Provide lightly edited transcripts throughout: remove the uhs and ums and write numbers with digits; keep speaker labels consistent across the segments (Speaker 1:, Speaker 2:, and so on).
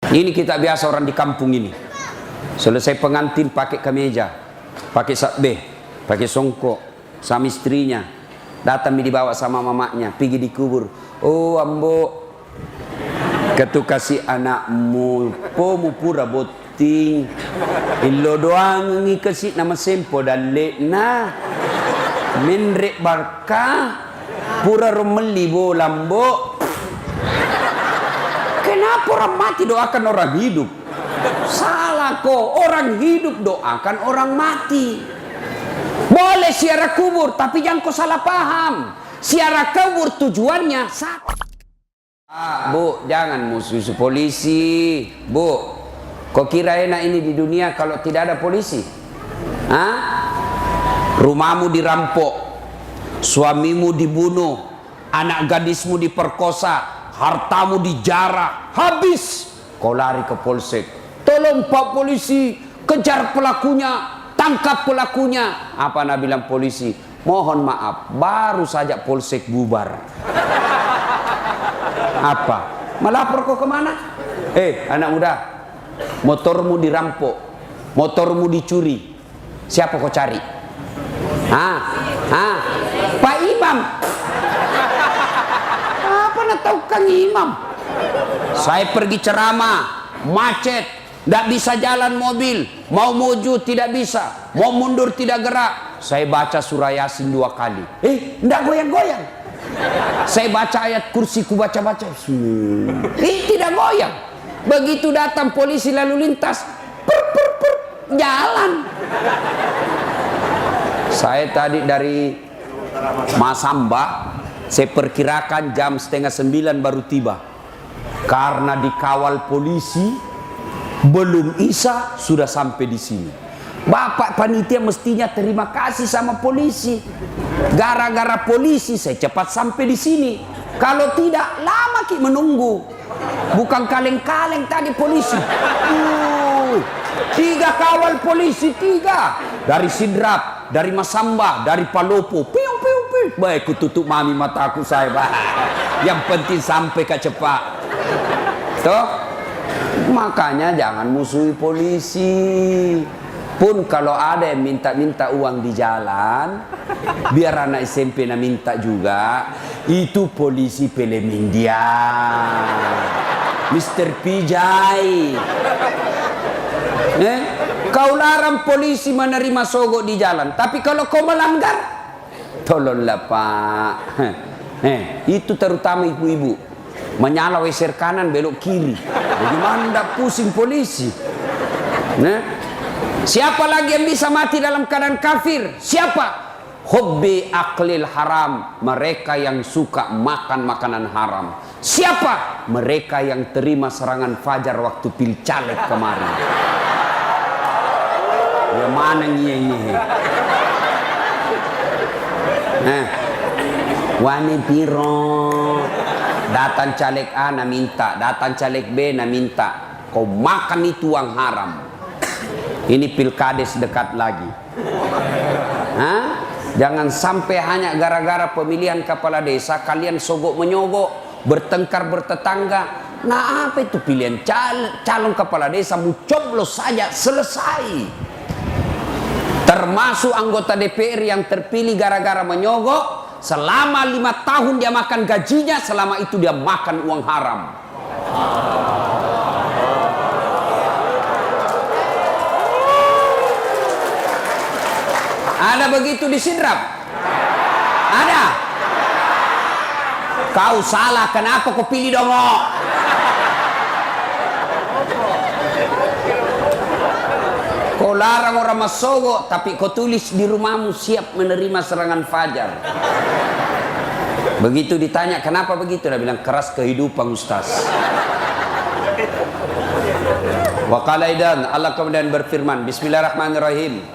Speaker 1: Ini kita biasa orang di kampung ini. Selesai pengantin pakai kemeja, pakai sabeh, pakai songkok, sama istrinya. Datang dibawa sama mamanya, pergi dikubur. Oh ambo, ketu kasih anakmu, pomu pura boting. Ilo doang ngikasih nama sempo dan lekna. Menrek barkah, pura romeli bolambo. Kenapa orang mati doakan orang hidup? Salah kok, orang hidup doakan orang mati. Boleh ziarah kubur, tapi jangan kau salah paham. Ziarah kubur tujuannya satu. Bu, jangan musuh polisi. Bu, kau kira enak ini di dunia kalau tidak ada polisi? Hah? Rumahmu dirampok, suamimu dibunuh, anak gadismu diperkosa, hartamu dijarah, habis kau lari ke polsek. Tolong Pak Polisi, kejar pelakunya, tangkap pelakunya. Apa nak bilang polisi? Mohon maaf, baru saja polsek bubar. Apa? Melapor kau kemana? Anak muda, motormu dirampok, motormu dicuri. Siapa kau cari? Pak Imam. Apa nak tahu Kang Imam? Saya pergi ceramah, macet, tidak bisa jalan mobil, mau maju tidak bisa, mau mundur tidak gerak. Saya baca surah Yasin 2 kali. Tidak goyang-goyang. Saya baca ayat kursi, ku baca-baca. Tidak goyang. Begitu datang polisi lalu lintas, jalan. Saya tadi dari Masamba, saya perkirakan jam 8:30 baru tiba. Karena dikawal polisi, belum Isya sudah sampai di sini. Bapak panitia mestinya terima kasih sama polisi. Gara-gara polisi saya cepat sampai di sini. Kalau tidak, lama ki menunggu. Bukan kaleng-kaleng tadi polisi. 3 kawal polisi, 3 dari Sidrap, dari Masamba, dari Palopo. Piu. Baik, ku tutup mami mataku saya. Yang penting sampai ke cepat. Toh, makanya jangan musuhi polisi. Pun kalau ada yang minta-minta uang di jalan, biar anak SMP na minta juga, itu polisi Pelemindia, Mr. Pijay. Kau larang polisi menerima sogok di jalan, tapi kalau kau melanggar, tolonglah Pak. Itu terutama ibu-ibu, menyala weser kanan belok kiri. Bagaimana tidak pusing polisi? Siapa lagi yang bisa mati dalam keadaan kafir? Siapa? Hobbi aklil haram, mereka yang suka makan makanan haram. Siapa? Mereka yang terima serangan fajar waktu pilcaleg kemarin. Ya mana nyihe? Wani piro, datang caleg A na minta, datang caleg B na minta. Kau makan itu uang haram. Ini pilkades dekat lagi. Jangan sampai hanya gara-gara pemilihan kepala desa kalian sogok menyogok, bertengkar bertetangga. Nah apa itu pilihan calon kepala desa, mu coblos saja selesai. Termasuk anggota DPR yang terpilih gara-gara menyogok, selama 5 tahun dia makan gajinya, selama itu dia makan uang haram. Ada begitu di Sidrap? Ada? Kau salah, kenapa kau pilih dongo? Kau larang orang masogok, tapi kau tulis di rumahmu siap menerima serangan fajar. Begitu ditanya kenapa begitu, dia bilang keras kehidupan Ustaz. Wa qala aidan, Allah kemudian berfirman, Bismillahirrahmanirrahim.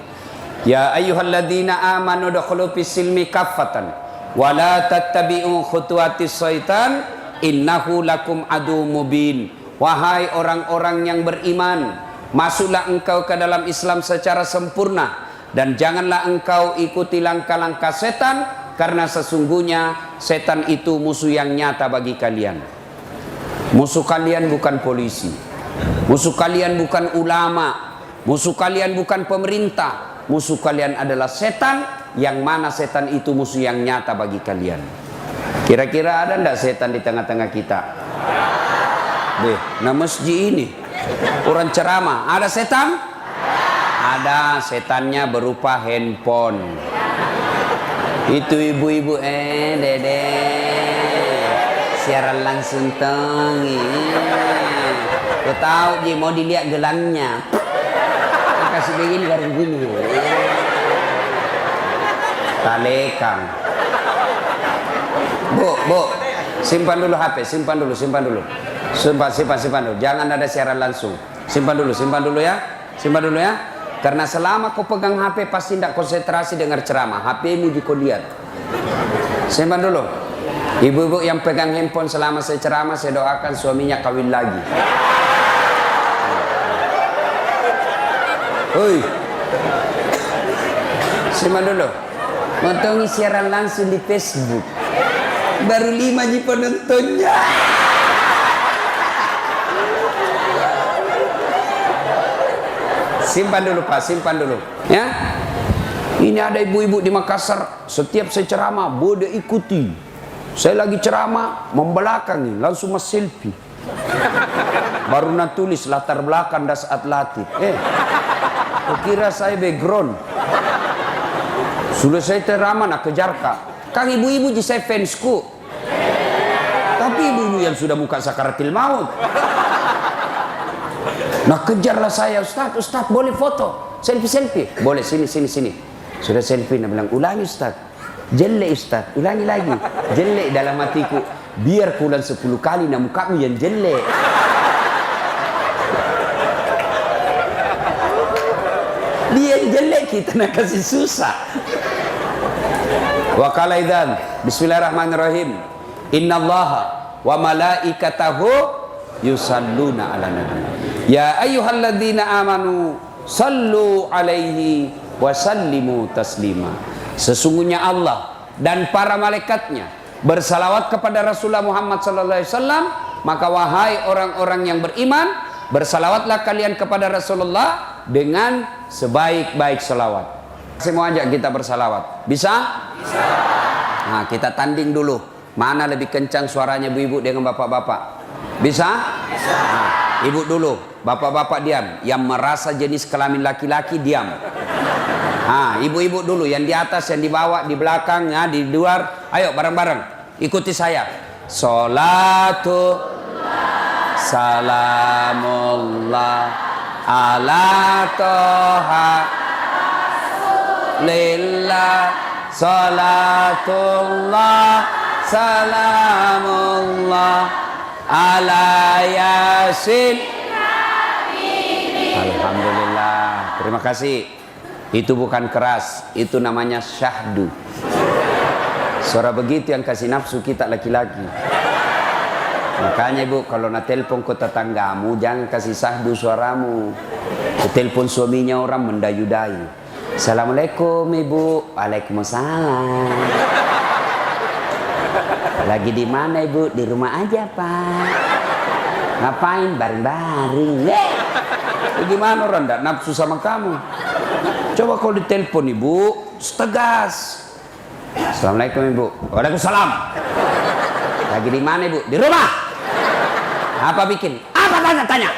Speaker 1: Ya ayyuhalladzina amanu dukhulu fis silmi kaffatan wa la tattabi'u khutuwatis syaitan innahu lakum adu mubin. Wahai orang-orang yang beriman, masuklah engkau ke dalam Islam secara sempurna dan janganlah engkau ikuti langkah-langkah setan, karena sesungguhnya setan itu musuh yang nyata bagi kalian. Musuh kalian bukan polisi, Musuh kalian bukan ulama, musuh kalian bukan pemerintah, musuh kalian adalah setan, yang mana setan itu musuh yang nyata bagi kalian. Kira-kira ada ndak setan di tengah-tengah kita? Deh, nah masjid ini orang ceramah, ada setan? Ada, setannya berupa handphone. Itu ibu-ibu, dede siaran langsung tengi. Kau tahu dia mau dilihat gelangnya, kasih begini garing gini, talekang. Bu, simpan dulu HP, simpan dulu. Simpan dulu. Jangan ada siaran langsung. Simpan dulu ya. Karena selama kau pegang HP pasti tidak konsentrasi dengar ceramah. HP-mu kau lihat. Simpan dulu. Ibu-ibu yang pegang handphone selama saya ceramah, saya doakan suaminya kawin lagi. Oi. Simpan dulu. Montongi siaran langsung di Facebook. Baru 5 ji penontonnya. Simpan dulu Pak, simpan dulu. Ya. Ini ada ibu-ibu di Makassar, setiap saya ceramah, boleh ikuti. Saya lagi ceramah, membelakangi, langsung mas selfie. Baru nak tulis latar belakang das atletik. Kira saya background. Sudah saya ceramah nak kejar kak. Kang ibu-ibu di saya fansku. Tapi ibu-ibu yang sudah muka sakaratil maut. Nah kejarlah saya, Ustaz boleh foto, selfie. Boleh, sini. Sudah selfie, dia bilang, ulangi Ustaz. Jelek Ustaz, ulangi lagi. Jelek dalam hatiku. Biar kulan 10 kali, nah mukamu yang jelek. Dia jelek, kita nak kasih susah. Wa qala idzan, bismillahirrahmanirrahim. Innallaha wa malaikatahu yusalluna ala nabi. Ya ayyuhalladzina amanu sallu alaihi wa sallimu taslima. Sesungguhnya Allah dan para malaikatnya bersalawat kepada Rasulullah Muhammad sallallahu alaihi wasallam, maka wahai orang-orang yang beriman, bersalawatlah kalian kepada Rasulullah dengan sebaik-baik salawat. Saya mau ajak kita bersalawat. Bisa? Bisa. Nah, kita tanding dulu. Mana lebih kencang suaranya ibu-ibu dengan bapak-bapak? Bisa? Bisa. Nah, ibu dulu, bapak-bapak diam. Yang merasa jenis kelamin laki-laki diam. Nah, ibu-ibu dulu, yang di atas, yang di bawah, di belakang, ya, di luar. Ayo bareng-bareng, ikuti saya. Salatu salamullah ala toha lillah salatullah salamullah ala yasin. Alhamdulillah, terima kasih. Itu bukan keras, itu namanya syahdu. Suara begitu yang kasih nafsu kita laki-laki. Makanya ibu, kalau nak telepon ke tetanggamu, jangan kasih syahdu suaramu. Telepon suaminya orang mendayu-dayu. Assalamualaikum ibu. Waalaikumsalam. Lagi di mana ibu? Di rumah aja pak. Ngapain? Baring-baring. Gimana orang tak nafsu sama kamu? Coba kalau ditelepon ibu, tegas. Assalamualaikum ibu. Waalaikumsalam. Lagi di mana ibu? Di rumah. Apa bikin? Apa tanya?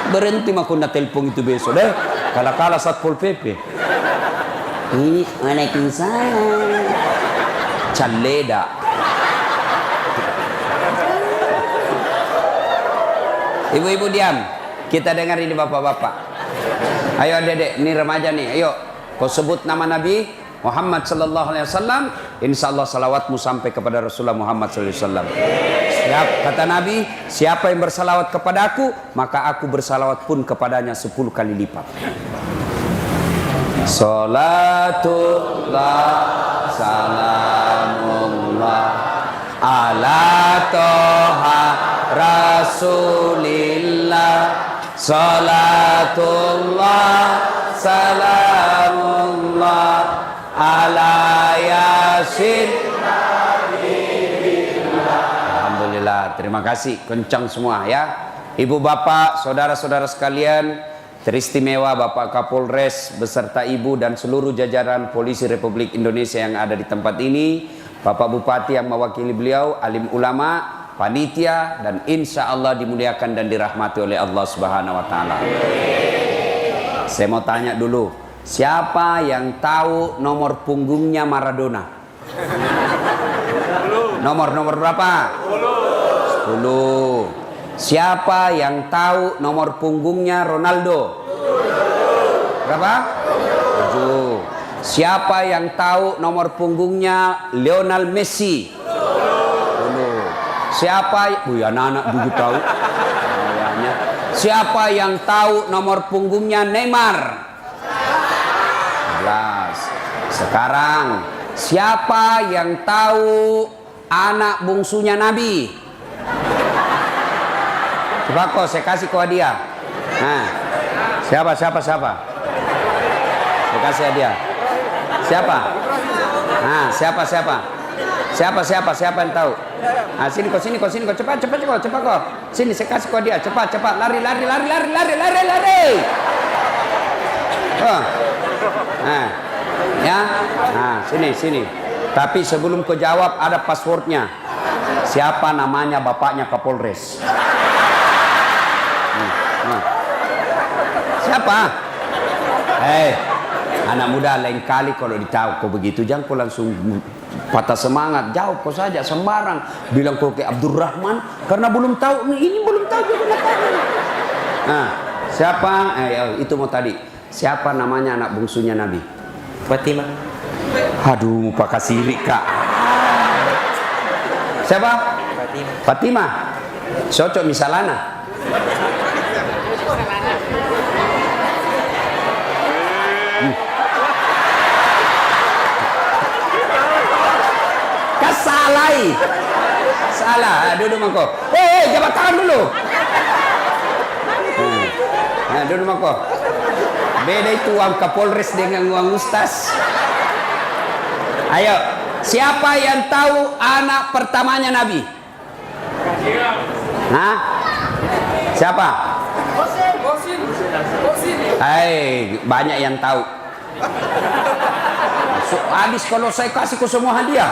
Speaker 1: Berhenti makanya telepon itu besok deh. Kala-kala Satpol PP. Ini waalaikumsalam. Caleda. Ibu-ibu diam. Kita dengar ini bapak-bapak. Ayo adik-adik, ini remaja nih. Ayo, kau sebut nama Nabi Muhammad sallallahu alaihi wasallam. Insyaallah salawatmu sampai kepada Rasulullah Muhammad sallallahu alaihi wasallam. Siap, kata Nabi, siapa yang bersalawat kepada aku, maka aku bersalawat pun kepadanya 10 kali lipat. Salatullah salamullah ala toha rasulillah. Salatullah salamullah ala yasin. Alhamdulillah, terima kasih, kencang semua ya. Ibu bapak, saudara-saudara sekalian, teristimewa Bapak Kapolres beserta ibu dan seluruh jajaran Polisi Republik Indonesia yang ada di tempat ini, Bapak Bupati yang mewakili beliau, alim ulama, panitia, dan insya Allah dimuliakan dan dirahmati oleh Allah Subhanahu wa Ta'ala. Saya mau tanya dulu, siapa yang tahu nomor punggungnya Maradona? Nomor berapa? 10. Siapa yang tahu nomor punggungnya Ronaldo? Berapa? 7. Siapa yang tahu nomor punggungnya Lionel Messi? 10. Siapa? Anak-anak dulu tahu. Siapa yang tahu nomor punggungnya Neymar? 11. Sekarang siapa yang tahu anak bungsunya Nabi? Coba kok saya kasih ke hadiah. Nah, siapa? Saya kasih hadiah. Siapa? Nah, siapa yang tahu? Nah, sini kok, cepat kok. Sini saya kasih ke hadiah, cepat, lari. Oh. Nah, ya. Nah, sini. Tapi sebelum kau jawab ada passwordnya. Siapa namanya bapaknya Kapolres? Siapa? Anak muda lain kali kalau ditahu kau begitu jangan kau langsung patah semangat, jawab kau saja sembarang, bilang kau ke Abdurrahman karena belum tahu, ini belum tahu juga. Nah, siapa? Itu mau tadi. Siapa namanya anak bungsunya Nabi?
Speaker 2: Fatimah.
Speaker 1: Aduh, Pak Kasirik Kak. Siapa? Fatimah. Cocok misalana. Salah. Duduk mangko. Jabat tangan dulu. Nah, duduk mangko. Beda itu uang Kapolres dengan uang Ustaz. Ayo, siapa yang tahu anak pertamanya Nabi? Hah? Siapa? Banyak yang tahu. Habis kalau saya kasih ke semua hadiah.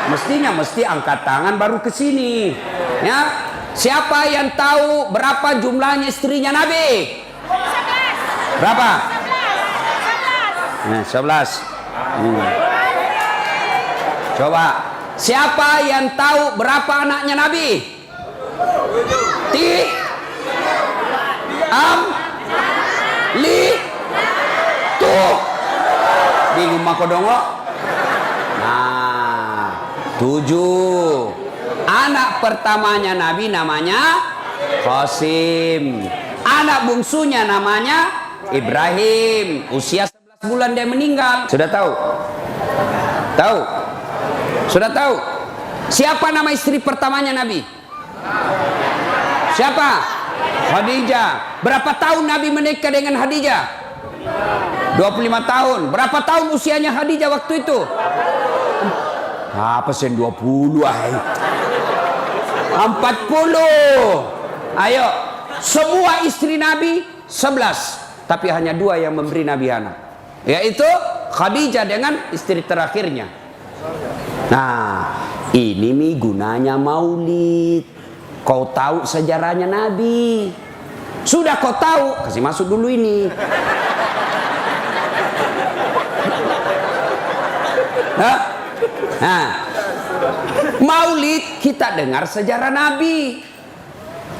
Speaker 1: Mesti angkat tangan baru ke sini. Ya. Siapa yang tahu berapa jumlahnya istrinya Nabi? 11. Berapa? 11. Coba. Siapa yang tahu berapa anaknya Nabi? 7. Bingung mako dongo? 7. Anak pertamanya Nabi namanya Qasim. Anak bungsunya namanya Ibrahim. Usia 11 bulan dia meninggal. Sudah tahu? Tahu? Sudah tahu? Siapa nama istri pertamanya Nabi? Siapa? Khadijah. Berapa tahun Nabi menikah dengan Khadijah? 25 tahun. Berapa tahun usianya Khadijah waktu itu? Apa sih 20? 40. Ayo, semua istri Nabi 11, tapi hanya 2 yang memberi Nabi anak, yaitu Khadijah dengan istri terakhirnya. Nah, ini nih gunanya maulid. Kau tahu sejarahnya Nabi. Sudah kau tahu, kasih masuk dulu ini. Nah, maulid kita dengar sejarah Nabi.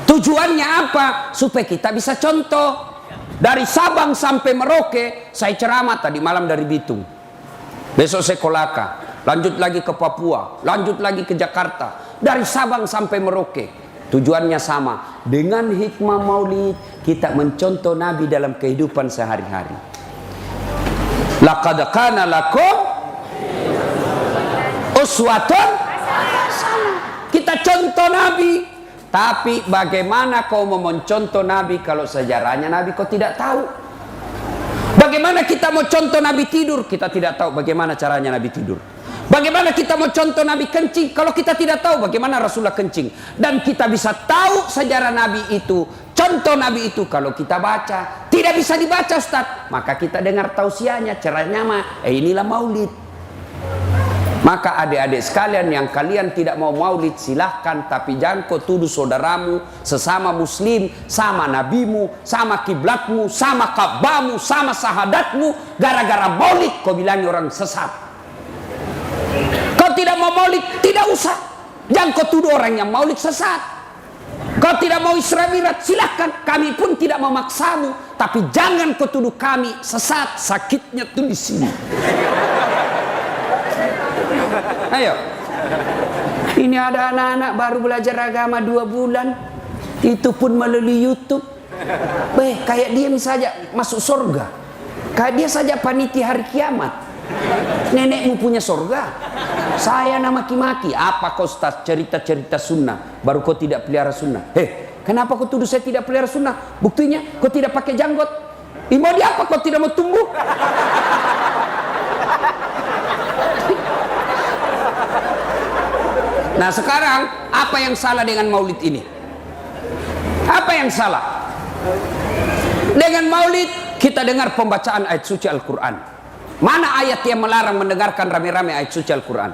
Speaker 1: Tujuannya apa? Supaya kita bisa contoh. Dari Sabang sampai Merauke, saya ceramah tadi malam dari Bitung. Besok saya Kolaka, lanjut lagi ke Papua, lanjut lagi ke Jakarta. Dari Sabang sampai Merauke. Tujuannya sama. Dengan hikmah maulid, kita mencontoh Nabi dalam kehidupan sehari-hari. Laqad kana lakum uswatun hasanah. Kita contoh Nabi. Tapi bagaimana kau mau mencontoh Nabi kalau sejarahnya Nabi kau tidak tahu? Bagaimana kita mau contoh Nabi tidur? Kita tidak tahu bagaimana caranya Nabi tidur. Bagaimana kita mau contoh Nabi kencing kalau kita tidak tahu bagaimana Rasulullah kencing? Dan kita bisa tahu sejarah Nabi itu, contoh Nabi itu kalau kita baca. Tidak bisa dibaca Ustaz, maka kita dengar tausiahnya, caranya mah inilah maulid. Maka adik-adik sekalian yang kalian tidak mau maulid silahkan, tapi jangan kau tuduh saudaramu sesama muslim, sama nabimu, sama kiblatmu, sama Ka'bahmu, sama sahadatmu, gara-gara maulid kau bilang orang sesat. Kau tidak mau maulid, tidak usah. Jangan kau tuduh orang yang maulid sesat. Kau tidak mau Isra Mi'raj, silahkan. Kami pun tidak memaksamu, tapi jangan kau tuduh kami sesat. Sakitnya tuh di sini. Ayo. Ini ada anak-anak baru belajar agama 2 bulan. Itu pun melalui YouTube. Kayak dia saja masuk surga. Kayak dia saja panitia hari kiamat. Nenekmu punya surga. Saya nama maki-maki. Apa kau Ustaz cerita-cerita sunnah baru kau tidak pelihara sunnah? Kenapa kau tuduh saya tidak pelihara sunnah? Buktinya kau tidak pakai janggot. Mau di apa kau tidak mau tumbuh? Nah sekarang apa yang salah dengan maulid ini? Apa yang salah? Dengan maulid kita dengar pembacaan ayat suci Al-Quran. Mana ayat yang melarang mendengarkan rame-rame ayat suci Al-Quran?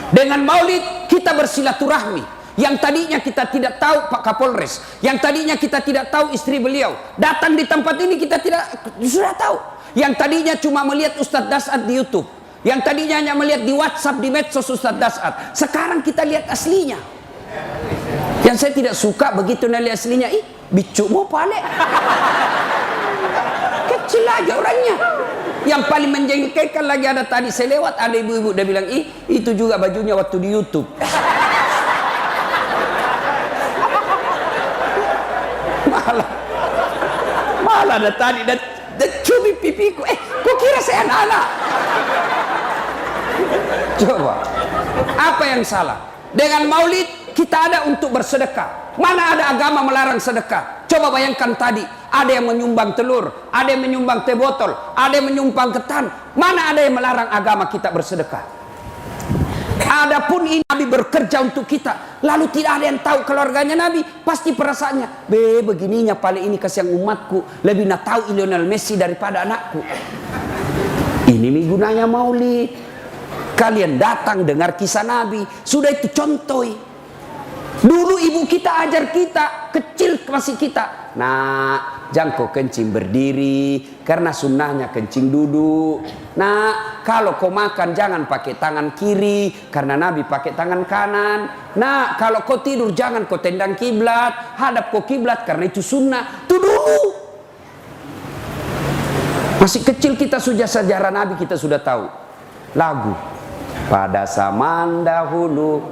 Speaker 1: Dengan maulid kita bersilaturahmi. Yang tadinya kita tidak tahu Pak Kapolres, yang tadinya kita tidak tahu istri beliau, datang di tempat ini kita sudah tahu. Yang tadinya cuma melihat Ustadz Das'ad di YouTube, yang tadinya hanya melihat di WhatsApp, di medsos Ustadz Das'ad, sekarang kita lihat aslinya. Yang saya tidak suka begitu lihat aslinya, bicu mau pale. Kecil aja orangnya. Yang paling menjengkelkan lagi ada tadi saya lewat, ada ibu-ibu dia bilang, itu juga bajunya waktu di YouTube. Malah ada tadi dan cubit pipiku. Kok kira saya anak-anak? Coba, apa yang salah? Dengan maulid kita ada untuk bersedekah. Mana ada agama melarang sedekah? Coba bayangkan tadi, ada yang menyumbang telur, ada yang menyumbang teh botol, ada yang menyumbang ketan. Mana ada yang melarang agama kita bersedekah? Adapun ini Nabi bekerja untuk kita, lalu tidak ada yang tahu keluarganya Nabi, pasti perasaannya, begininya paling ini kasihan umatku, lebih nak tahu Lionel Messi daripada anakku. Ini gunanya maulid. Kalian datang dengar kisah Nabi, sudah itu contoh. Dulu ibu kita ajar kita, kecil masih kita. Nah, jangan kau kencing berdiri, karena sunnahnya kencing duduk. Nah, kalau kau makan jangan pakai tangan kiri, karena Nabi pakai tangan kanan. Nah, kalau kau tidur jangan kau tendang kiblat, hadap kau kiblat, karena itu sunnah. Itu dulu. Masih kecil kita sudah sejarah Nabi kita sudah tahu. Lagu. Pada zaman dahulu,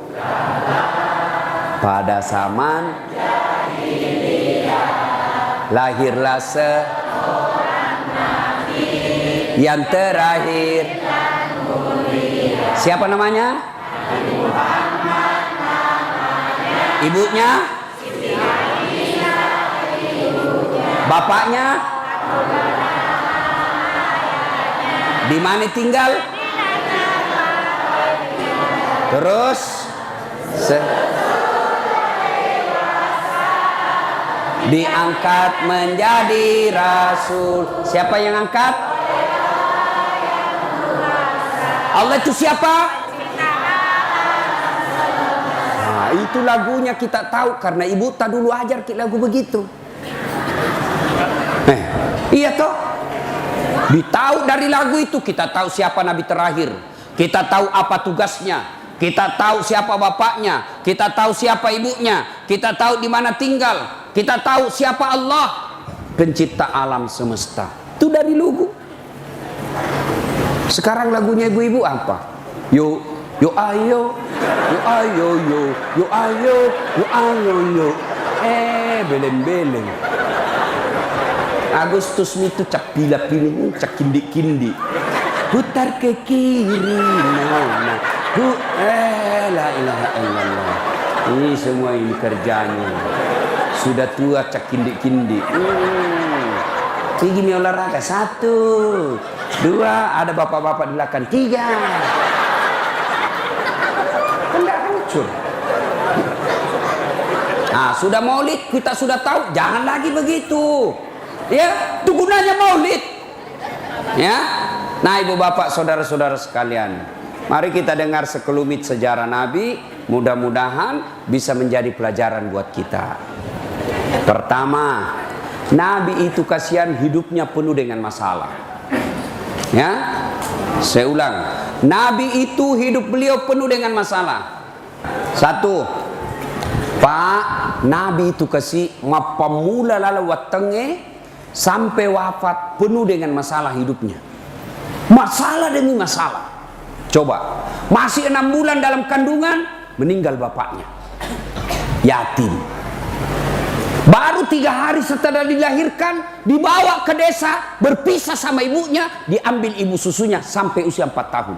Speaker 1: pada zaman lahirlah seorang nabi yang terakhir. Siapa namanya? Ibunya? Bapaknya? Di mana tinggal? Terus diangkat menjadi rasul. Siapa yang angkat? Allah itu siapa? Nah, itu lagunya kita tahu karena ibu tak dulu ajar kita lagu begitu. Iya toh? Ditahu dari lagu itu kita tahu siapa nabi terakhir. Kita tahu apa tugasnya. Kita tahu siapa bapaknya, kita tahu siapa ibunya, kita tahu di mana tinggal, kita tahu siapa Allah, pencipta alam semesta. Itu dari lagu. Sekarang lagunya ibu-ibu apa? Yo ayo, yo ayo, yo ayo, yo ayo, yo. Beleng-beleng. Agustus itu cak pilih, cak kindi-kindi. Putar ke kiri, nah. La ilaha illallah. Ini semua ini kerjanya. Sudah tua cak kindi-kindi. Ini gini olahraga. 1, 2, ada bapak-bapak di belakang. 3. hancur. Nah, sudah maulid kita sudah tahu, jangan lagi begitu. Ya, itu gunanya maulid. Ya. Nah, ibu bapak, saudara-saudara sekalian, mari kita dengar sekelumit sejarah Nabi, mudah-mudahan bisa menjadi pelajaran buat kita. Pertama, Nabi itu kasihan hidupnya penuh dengan masalah. Ya, saya ulang, Nabi itu hidup beliau penuh dengan masalah. Satu, Pak, Nabi itu kasih mapamula lala watenge sampai wafat penuh dengan masalah hidupnya. Masalah demi masalah. Coba, masih 6 bulan dalam kandungan, meninggal bapaknya, yatim. Baru 3 hari setelah dilahirkan, dibawa ke desa, berpisah sama ibunya, diambil ibu susunya sampai usia 4 tahun.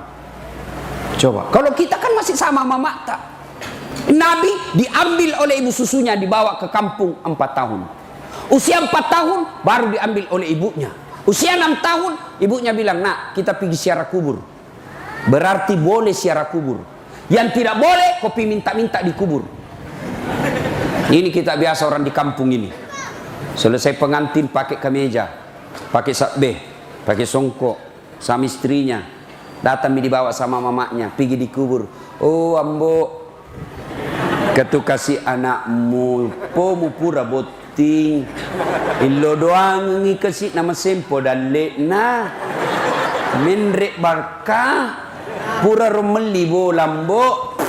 Speaker 1: Coba, kalau kita kan masih sama mama tak. Nabi diambil oleh ibu susunya, dibawa ke kampung 4 tahun. Usia 4 tahun baru diambil oleh ibunya. Usia 6 tahun ibunya bilang, nak, kita pergi ziarah kubur. Berarti boleh ziarah kubur. Yang tidak boleh kopi minta-minta di kubur. Ini kita biasa orang di kampung ini. Selesai pengantin pakai kemeja, pakai sabeh, pakai songkok, sama istrinya. Datang dibawa sama mamanya, pergi di kubur. Oh ambo, ketu kasih anakmu, pomu pura boting, ilo doang ngi kasih nama sempo dan lekna, menrek barka, pura romeli bo lambo.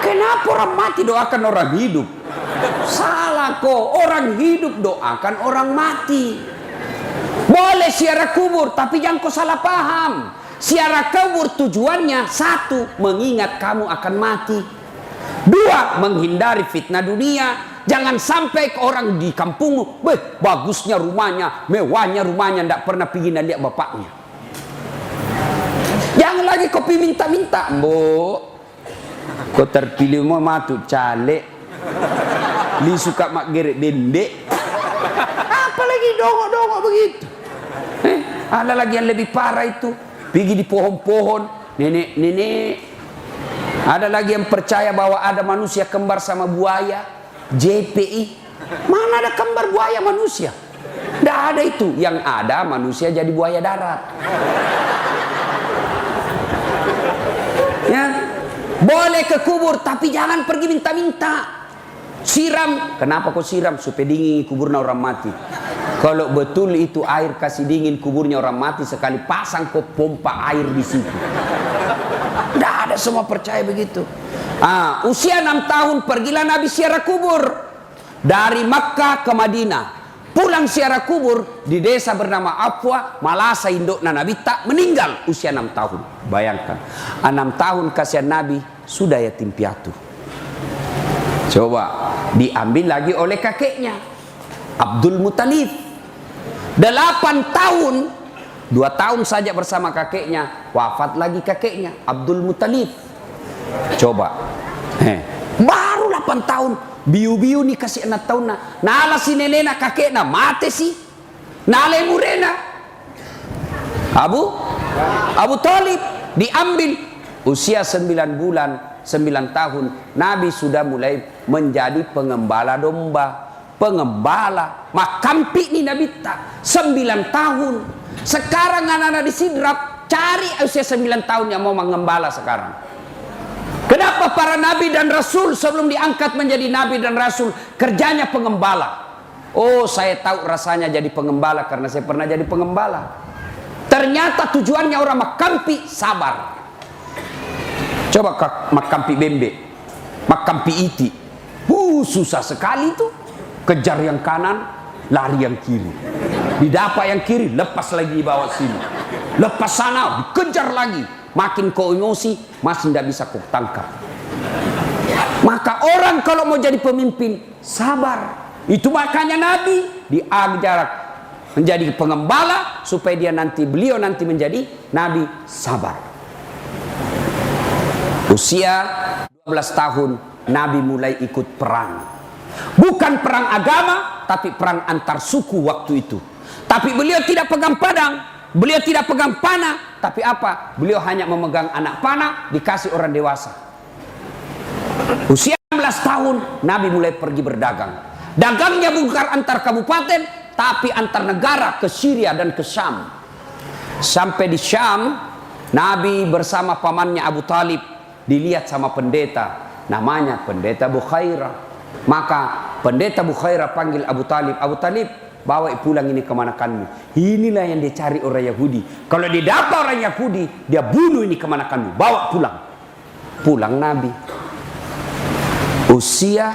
Speaker 1: Kenapa orang mati doakan orang hidup? Salah kok, orang hidup doakan orang mati. Boleh ziarah kubur, tapi jangan kau salah paham. Ziarah kubur tujuannya 1, mengingat kamu akan mati. 2, menghindari fitnah dunia. Jangan sampai ke orang di kampungmu, bagusnya rumahnya, mewahnya rumahnya, tidak pernah pergi dan lihat bapaknya. Jangan lagi kopi minta-minta, Mbok. Kau terpilih mau matu caleg, li suka mak gerek bendek. Apalagi dongok-dongok begitu. Ada lagi yang lebih parah itu, pergi di pohon-pohon, nenek-nenek. Ada lagi yang percaya bahwa ada manusia kembar sama buaya, JPI. Mana ada kembar buaya manusia? Tidak ada itu. Yang ada manusia jadi buaya darat. Ya, boleh ke kubur, tapi jangan pergi minta-minta. Siram, kenapa kau siram? Supaya dingin kuburnya orang mati. Kalau betul itu air kasih dingin kuburnya orang mati, sekali pasang kau pompa air di situ. Tidak ada, semua percaya begitu. Usia 6 tahun pergilah Nabi ziarah kubur dari Makkah ke Madinah. Pulang ziarah kubur di desa bernama Afwa, Malasa, indukna Nabi tak meninggal usia 6 tahun. Bayangkan, 6 tahun kasihan Nabi sudah yatim piatu. Coba, diambil lagi oleh kakeknya Abdul Muttalib. 8 tahun, 2 tahun saja bersama kakeknya, wafat lagi kakeknya Abdul Muttalib. Coba, baru 8 tahun, biu-biu nih kasih 6 tahun na. Nala si nenena kakek na mate si. Nala murena. Abu Talib diambil usia 9 bulan, 9 tahun. Nabi sudah mulai menjadi pengembala domba, pengembala. Makampi nih Nabi tak 9 tahun. Sekarang anak-anak di Sidrap cari usia 9 tahun yang mau mengembala sekarang. Kenapa para nabi dan rasul sebelum diangkat menjadi nabi dan rasul kerjanya pengembala? Oh, saya tahu rasanya jadi pengembala karena saya pernah jadi pengembala. Ternyata tujuannya orang Makampi sabar. Coba Makampi Bembe, Makampi Iti, susah sekali itu. Kejar yang kanan, lari yang kiri. Didapat yang kiri, lepas lagi di bawah sini. Lepas sana, dikejar lagi. Makin kau emosi, masih tidak bisa kau tangkap. Maka orang kalau mau jadi pemimpin, sabar. Itu makanya Nabi diajar menjadi pengembala supaya beliau nanti menjadi Nabi sabar. Usia 12 tahun Nabi mulai ikut perang. Bukan perang agama, tapi perang antar suku waktu itu. Tapi beliau tidak pegang pedang, beliau tidak pegang panah, tapi apa? Beliau hanya memegang anak panah dikasih orang dewasa. Usia 16 tahun Nabi mulai pergi berdagang. Dagangnya bukan antar kabupaten, tapi antar negara, ke Syria dan ke Syam. Sampai di Syam, Nabi bersama pamannya Abu Talib dilihat sama pendeta, namanya pendeta Bukhairah. Maka pendeta Bukhairah panggil Abu Talib, Abu Talib, bawa pulang ini kemanakanmu. Inilah yang dicari orang Yahudi. Kalau dia dapat orang Yahudi, dia bunuh ini kemanakanmu. Bawa pulang. Pulang Nabi. Usia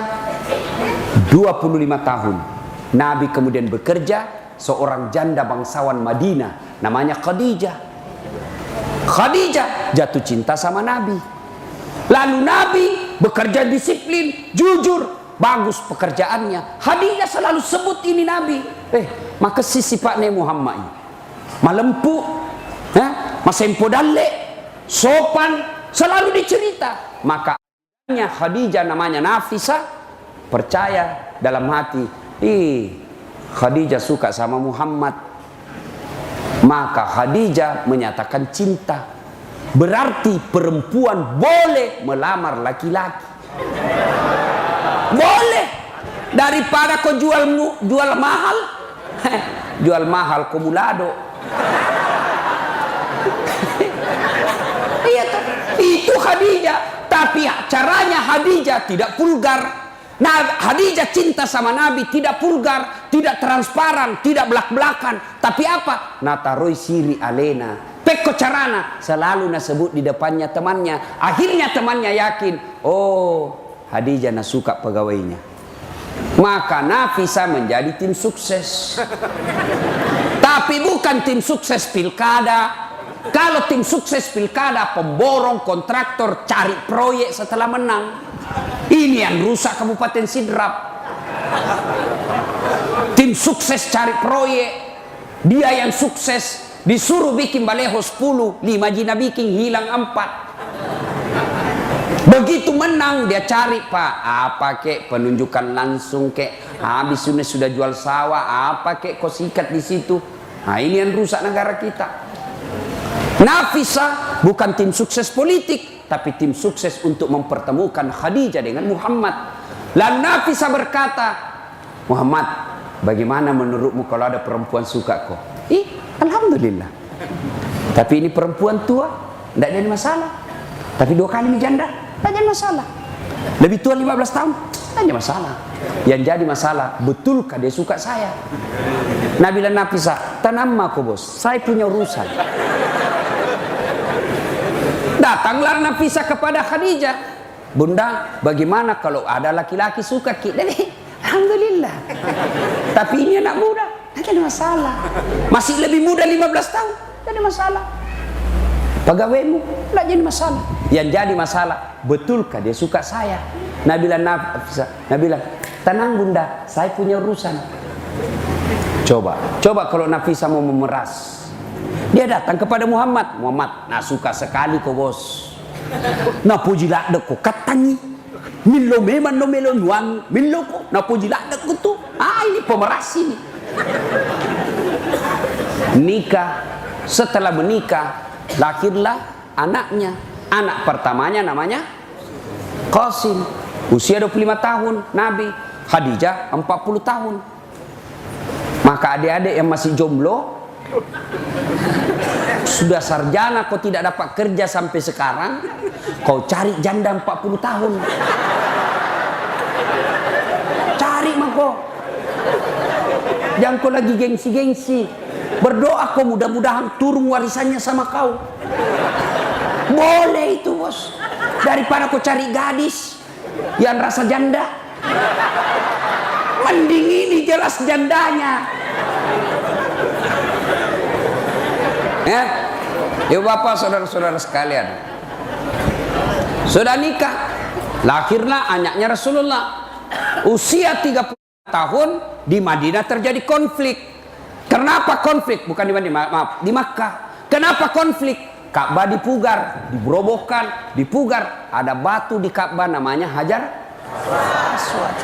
Speaker 1: 25 tahun. Nabi kemudian bekerja seorang janda bangsawan Madinah, namanya Khadijah. Khadijah jatuh cinta sama Nabi. Lalu Nabi bekerja disiplin, jujur, bagus pekerjaannya. Khadijah selalu sebut ini Nabi. Maka sisi Pak Ne Muhammad ini malempu, masempo dalle, sopan, selalu dicerita. Maka Khadijah namanya Nafisa percaya dalam hati, Khadijah suka sama Muhammad. Maka Khadijah menyatakan cinta. Berarti perempuan boleh melamar laki-laki. Boleh. Daripada kau jual mahal, jual mahal kumulado. Iya tuh. Itu Khadijah. Tapi caranya Khadijah tidak vulgar. Nah, Khadijah cinta sama Nabi tidak vulgar, tidak transparan, tidak belak-belakan. Tapi apa? Nataroi siri alena. Peko carana selalu nasebut di depannya temannya. Akhirnya temannya yakin, oh Khadijah nasuka pegawainya. Maka Nafisa menjadi tim sukses. Tapi bukan tim sukses pilkada. Kalau tim sukses pilkada, pemborong, kontraktor, cari proyek setelah menang. Ini yang rusak Kabupaten Sidrap. Tim sukses cari proyek. Dia yang sukses disuruh bikin baleho 10, 5 jina bikin hilang 4. Begitu menang dia cari, Pak, apa kek penunjukan langsung kek, habis sudah jual sawah, apa kek kau sikat di situ. Nah, ini yang rusak negara kita. Nafisa bukan tim sukses politik, tapi tim sukses untuk mempertemukan Khadijah dengan Muhammad. Lalu Nafisa berkata, Muhammad, bagaimana menurutmu kalau ada perempuan suka kau? Alhamdulillah. Tapi ini perempuan tua, tidak jadi masalah. Tapi 2 kali ini janda, tidak jadi masalah. Lebih tua 15 tahun, tidak jadi masalah. Yang jadi masalah, betulkah dia suka saya? Nabi dan Nafisa, tanam aku bos, saya punya urusan. Datanglah Nafisa kepada Khadijah. Bunda, bagaimana kalau ada laki-laki suka kita? Alhamdulillah. Tapi ini anak muda, tidak ada masalah. Masih lebih muda 15 tahun, tidak ada masalah. Pegawaimu, tidak jadi masalah. Yang jadi masalah, betulkah dia suka saya? Nabi bilang, tenang bunda, saya punya urusan. Coba kalau Nafisa mau memeras. Dia datang kepada Muhammad. Muhammad, nah suka sekali kau bos. Nah puji lakdek kau katangi. Milo memang no melo nuang. Milo kau, nah puji lakdek kau tuh. Ini pemeras ini. Nikah. Setelah menikah, lahirlah anaknya. Anak pertamanya namanya Qasim. Usia 25 tahun Nabi. Khadijah 40 tahun. Maka adik-adik yang masih jomblo, sudah sarjana kau tidak dapat kerja sampai sekarang, kau cari janda 40 tahun. Cari mako. Jangan kau lagi gengsi-gengsi. Berdoa kau mudah-mudahan turun warisannya sama kau. Boleh itu bos. Daripada kau cari gadis yang rasa janda. Mending ini jelas jandanya. Ya, ibu bapak saudara-saudara sekalian, sudah nikah, lahirlah anaknya Rasulullah. Usia 30 tahun di Madinah terjadi konflik. Kenapa konflik? Bukan di Madinah, maaf, di Makkah. Kenapa konflik? Ka'bah dipugar, diberobohkan, dipugar. Ada batu di Ka'bah namanya Hajar Aswad.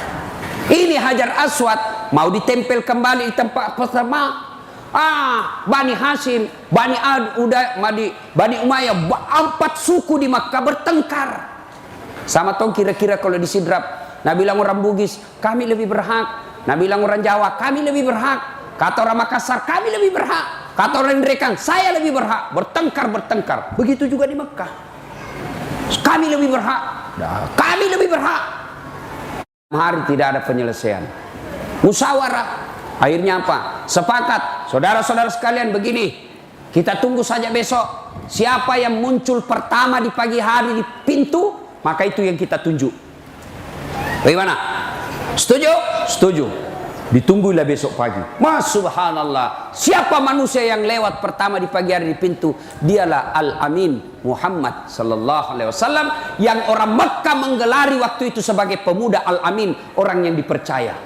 Speaker 1: Ini Hajar Aswad mau ditempel kembali di tempat pertama. Bani Hashim, Bani Ad, Bani Umayyah, 4 suku di Makkah bertengkar. Sama tong kira-kira kalau disidrap. Nah bilang orang Bugis, kami lebih berhak. Nah bilang orang Jawa, kami lebih berhak. Kata orang Makassar, kami lebih berhak. Kata orang Ndrekan, saya lebih berhak. Bertengkar. Begitu juga di Mekah. Kami lebih berhak. Nah, kami lebih berhak. Hari tidak ada penyelesaian. Musyawarah. Akhirnya apa? Sepakat. Saudara-saudara sekalian begini. Kita tunggu saja besok. Siapa yang muncul pertama di pagi hari di pintu, maka itu yang kita tunjuk. Bagaimana? Setuju? Setuju. Ditunggulah besok pagi. Mas subhanallah. Siapa manusia yang lewat pertama di pagi hari di pintu? Dialah Al-Amin Muhammad sallallahu alaihi wasallam yang orang Mekah menggelari waktu itu sebagai pemuda Al-Amin, orang yang dipercaya.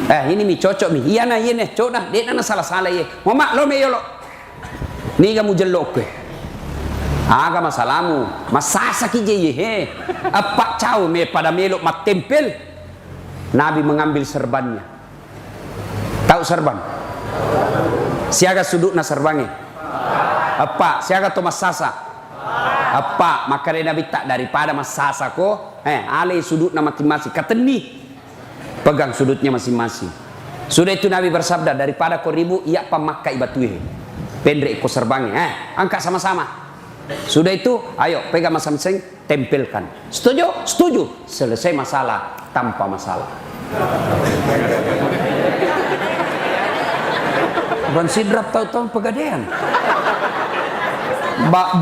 Speaker 1: Ini mi cocok mi. Iya nah, cocok dah. Dia nak salah-salah ye. Mama lo me yolo. Ni kamu jelok ke. Aga masalahmu. Masasa ki je ye. Apa cau me pada melok mat tempel. Nabi mengambil serbannya. Tahu serban? Siaga sudut na serbange. Apa? Siaga to masasa. Apa? Maka Nabi tak daripada masasa ko. Ale sudut na masing-masing. Kateni. Pegang sudutnya masing-masing. Sudah itu Nabi bersabda, daripada kau ribu, iya pemakai batuhe. Pendek kau serbangi. Angkat sama-sama. Sudah itu, ayo pegang masing-masing, tempelkan. Setuju? Setuju. Selesai masalah tanpa masalah. Bukan sidrap tahu-tahu pegadaian.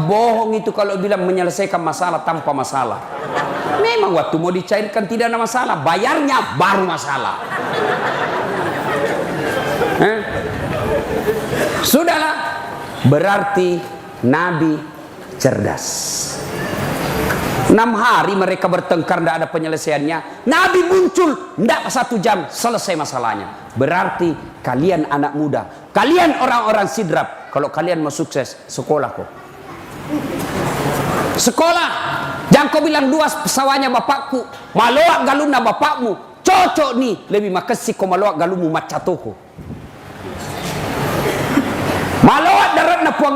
Speaker 1: Bohong itu kalau bilang menyelesaikan masalah tanpa masalah. Memang waktu mau dicairkan tidak ada masalah, bayarnya baru masalah. Sudahlah, berarti Nabi cerdas. 6 hari mereka bertengkar, tidak ada penyelesaiannya. Nabi muncul, tidak 1 jam selesai masalahnya. Berarti kalian anak muda, kalian orang-orang sidrap, kalau kalian mau sukses, sekolah kok. Sekolah. Jangan kau bilang luas pesawanya bapakku, maloak galuna bapakmu. Cocok nih, lebih makasih kau maloak galumu macatoko. Maloak darat na puang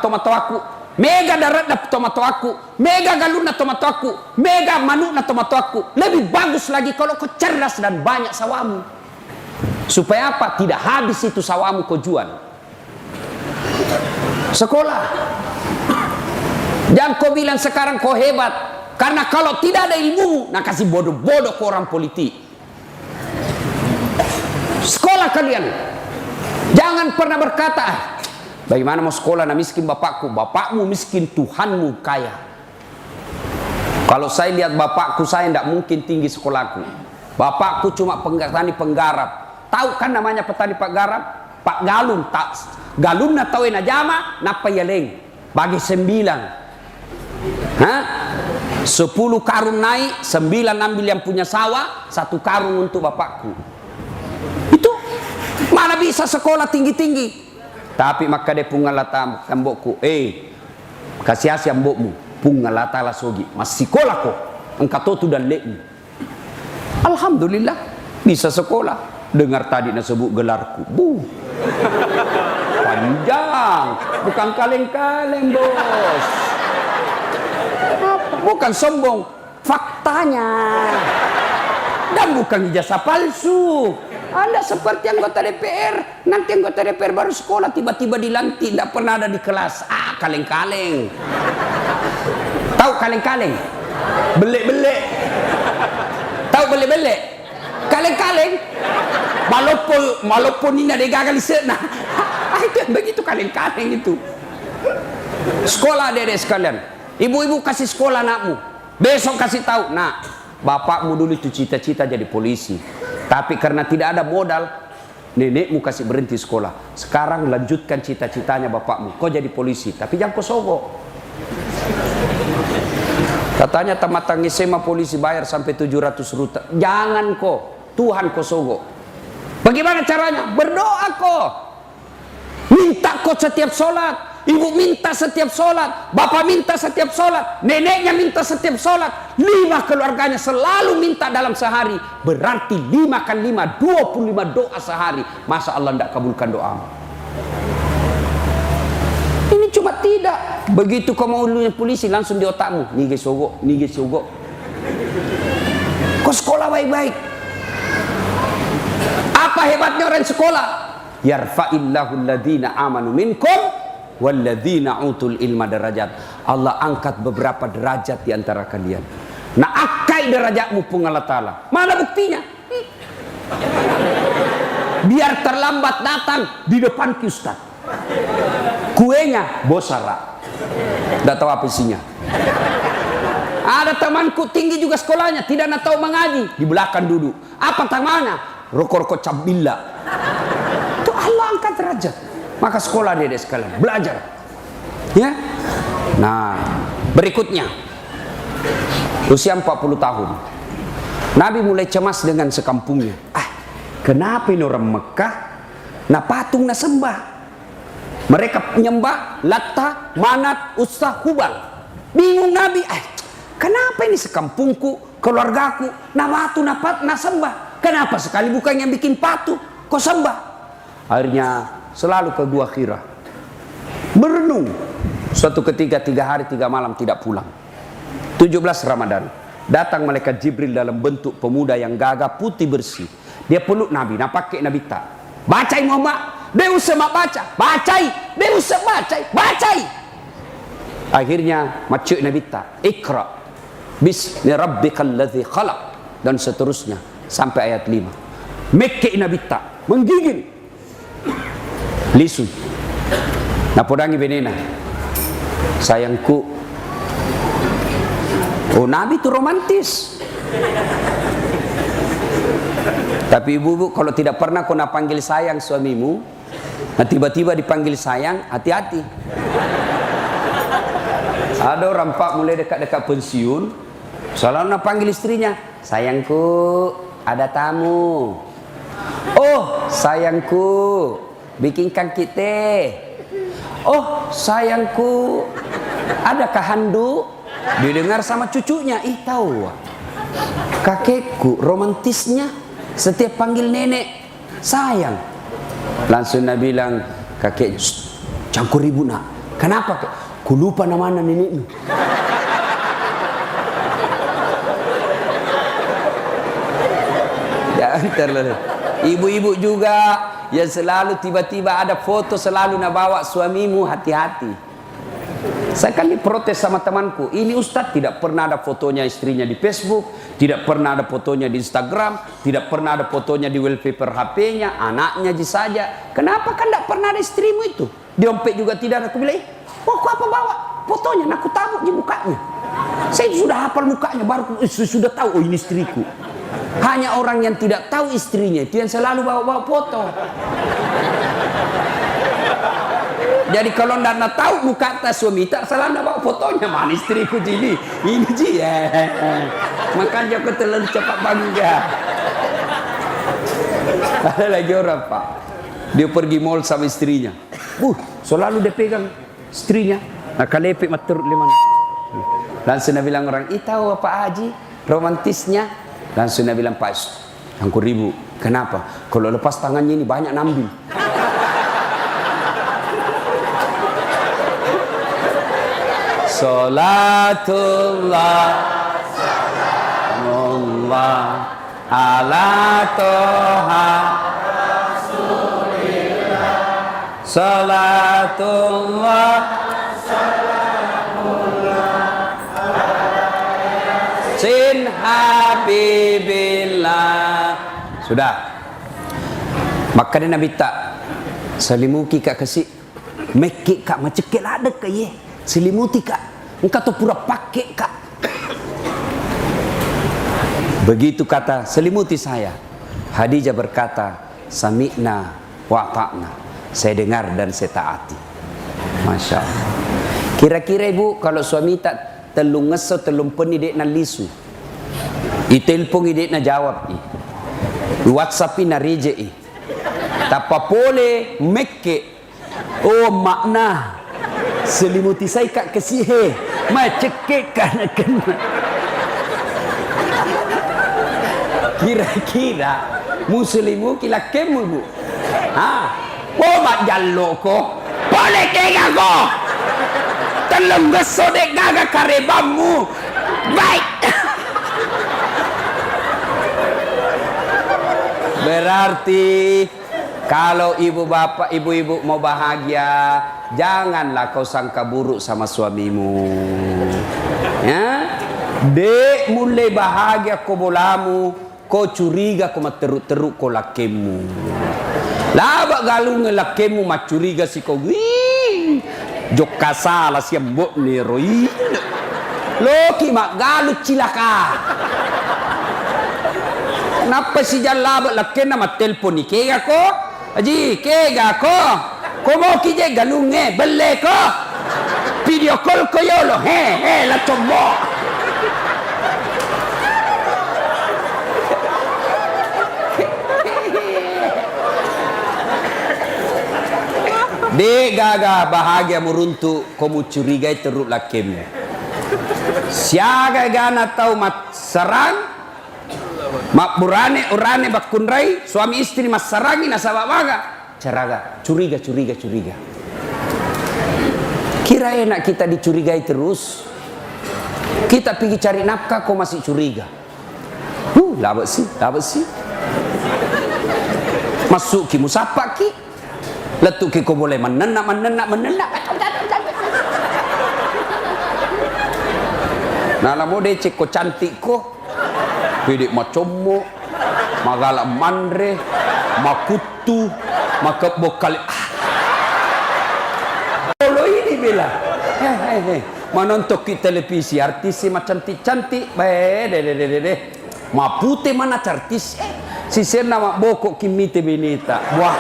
Speaker 1: tomato aku, mega darat na tomato aku, mega galuna tomato aku, mega manu na tomato aku. Lebih bagus lagi kalau kau cerdas dan banyak sawamu. Supaya apa? Tidak habis itu sawamu kau jual. Sekolah. Jangan kau bilang sekarang kau hebat, karena kalau tidak ada ilmu, nak kasih bodoh-bodoh ke orang politik. Sekolah kalian. Jangan pernah berkata, bagaimana mau sekolah nak miskin bapakku? Bapakmu miskin, Tuhanmu kaya. Kalau saya lihat bapakku, saya tidak mungkin tinggi sekolahku. Bapakku cuma petani penggarap. Tahu kan namanya petani penggarap? Pak Galun. Galun na tahu na jama, napa yaleng. Bagi 9. 10 karung naik, 9 ambil yang punya sawah, 1 karung untuk bapakku. Itu mana bisa sekolah tinggi-tinggi. Tapi maka dia pungalata kambokku, kasih asyam mbokmu, pungalata lah sogi, masih sekolah kok, engkau tu dan lekmu. Alhamdulillah bisa sekolah. Dengar tadi nak sebut gelarku, panjang, bukan kaleng-kaleng bos. Bukan sombong, faktanya. Dan bukan ijazah palsu. Anda seperti anggota DPR, nanti anggota DPR baru sekolah tiba-tiba dilantik, tidak pernah ada di kelas. Kaleng-kaleng. Tahu kaleng-kaleng? Belek-belek. Tahu belek-belek? Kaleng-kaleng. Walaupun ini ada gagal di sana. Itu begitu kaleng-kaleng itu. Sekolah adik-adik sekalian. Ibu-ibu kasih sekolah anakmu. Besok kasih tahu, nak, bapakmu dulu itu cita-cita jadi polisi. Tapi karena tidak ada modal, nenekmu kasih berhenti sekolah. Sekarang lanjutkan cita-citanya bapakmu. Kau jadi polisi, tapi jangan kau sogok. Katanya tamatang SMA polisi bayar sampai 700 rupiah. Jangan kau, Tuhan kau sogok. Bagaimana caranya? Berdoa kau. Minta kau setiap sholat. Ibu minta setiap sholat, bapak minta setiap sholat, neneknya minta setiap sholat, 5 keluarganya selalu minta dalam sehari. Berarti 5 kali 5, 25 doa sehari. Masa Allah tidak kabulkan doa? Ini cuma tidur. Tidak. Begitu kau mau lulunya polisi, langsung di otakmu, nige sogok, nige sogok. Kau sekolah baik-baik. Apa hebatnya orang sekolah? Yarfa'illahu alladhina amanu minkum walladhina utul ilma darajat. Allah angkat beberapa derajat di antara kalian. Nah, akai derajatmu pun Allah Ta'ala. Mana buktinya? Biar terlambat datang di depan Ustaz. Kuenya bosara. Tidak tahu apa isinya. Ada temanku tinggi juga sekolahnya, tidak nak tahu mengaji, di belakang duduk. Apa tangannya? Rokok-rokok cabilla. Itu Allah angkat derajat. Maka sekolah dia sekalian, belajar. Ya. Nah, berikutnya. Usia 40 tahun. Nabi mulai cemas dengan sekampungnya. Kenapa ini orang Mekah na patung na sembah? Mereka menyembah Latta, Manat, Uzza, Hubal. Bingung Nabi, kenapa ini sekampungku, keluargaku, na batu, na sembah? Kenapa sekali bukan yang bikin patung, kau sembah? Akhirnya selalu ke Gua Hira. Merenung. Suatu ketika 3 hari 3 malam tidak pulang. 17 Ramadan. Datang malaikat Jibril dalam bentuk pemuda yang gagah putih bersih. Dia peluk Nabi, pakai Nabi tak. Bacai Muhammad. Dia usah baca, bacai. Dia usah bacai. Akhirnya macam Nabi tak. Iqra bismi rabbikal ladzi khalaq, dan seterusnya sampai ayat 5. Mekke Nabi tak menggigil. Lisu. Napodangi benena. Sayangku. Oh, Nabi itu romantis. Tapi ibu-ibu, kalau tidak pernah kau nak panggil sayang suamimu, nah tiba-tiba dipanggil sayang, hati-hati. Ada orang pak mulai dekat-dekat pensiun, selalu nak panggil istrinya, sayangku, ada tamu. Oh, sayangku, bikinkan kita. Oh, sayangku, adakah handuk? Didengar sama cucunya, tahu. Kakekku romantisnya setiap panggil nenek sayang. Langsung Nabi bilang, kakek, jangan ribut nak. Kenapa? Ku lupa nama nenekmu. Jangan terlalu. Ibu-ibu juga yang selalu tiba-tiba ada foto selalu nak bawa suamimu, hati-hati. Saya kali protes sama temanku, ini Ustadz tidak pernah ada fotonya istrinya di Facebook, tidak pernah ada fotonya di Instagram, tidak pernah ada fotonya di wallpaper HP-nya, anaknya saja. Kenapa kan tidak pernah ada istrimu itu? Di dompet juga tidak ada. Aku bilang, kok apa bawa fotonya? Aku tahu di mukanya. Saya sudah hafal mukanya, baru sudah tahu, oh ini istriku. Hanya orang yang tidak tahu istrinya itu yang selalu bawa-bawa foto. Jadi kalau tidak tahu muka atas suami, tak salah nak bawa fotonya. Mana istriku ini ji ya. Makanya aku terlalu cepat bangga. Ada lagi orang pak, dia pergi mall sama istrinya. Selalu dia pegang istrinya. Nah kalepek matur liman. Langsung dia bilang orang, tahu apa Haji romantisnya? Langsung dia bilang, Pak, angkur ribu. Kenapa? Kalau lepas tangannya ini banyak nambil. Salatullah salamullah ala toha rasulillah. Salatullah salamullah sin habibillah. Sudah. Maka dia Nabi tak selimuki kak kasih mekik kak macekik ada ke ye selimuti kak. Engkau tu pura pakai kak. Begitu kata selimuti saya. Khadijah berkata, sami'na wa ta'na. Saya dengar dan saya taati. Masya Allah. Kira-kira ibu kalau suami tak telung ngeso telung peni dek na lisu. Itelpong dek na jawab i. WhatsApp na rije i. Tapa pole mekke. Oh makna. Selimuti saya kak kesihe. Macekek kan kena. Kira-kira muslimu kila kemu bu. Oh mak jallo ko. Boleh kega ko. Telung beso dek gaga karebamu. Baik. Berarti kalau ibu bapak, ibu-ibu mau bahagia, janganlah kau sangka buruk sama suamimu. Ya, dek mulai bahagia kau bolamu, kau curiga kau teruk-teruk kau lakemu. Labak galung lakemu mak curiga si kau. Wih, jok kasala siambok ni roi. Loki mak galut cilaka. Kenapa si jalan labak laken nama telpon ni kega ko? Aji kega ko. Ko mau kije galung bele ko. Video call ko yolo he la combo. De gaga bahagia meruntuk kamu curigai teruk lakem. Siaga gana tahu mat serang mak urane bakunrai suami istri mas sarangi nasabak maga caraga curiga. Kira enak kita dicurigai terus. Kita pergi cari nafkah kok masih curiga. Labak sih. Masuk ki musapa ki. Letuk ki kau boleh menenak. Nah lamo de cek ko cantik ko. Pidik macomo, magala mandre, makutu, makebokali. Kalau ini bila, menonton di televisi artis macam cantik, deh. Ma putih mana artis? Si nama bokok kimite benita, wah,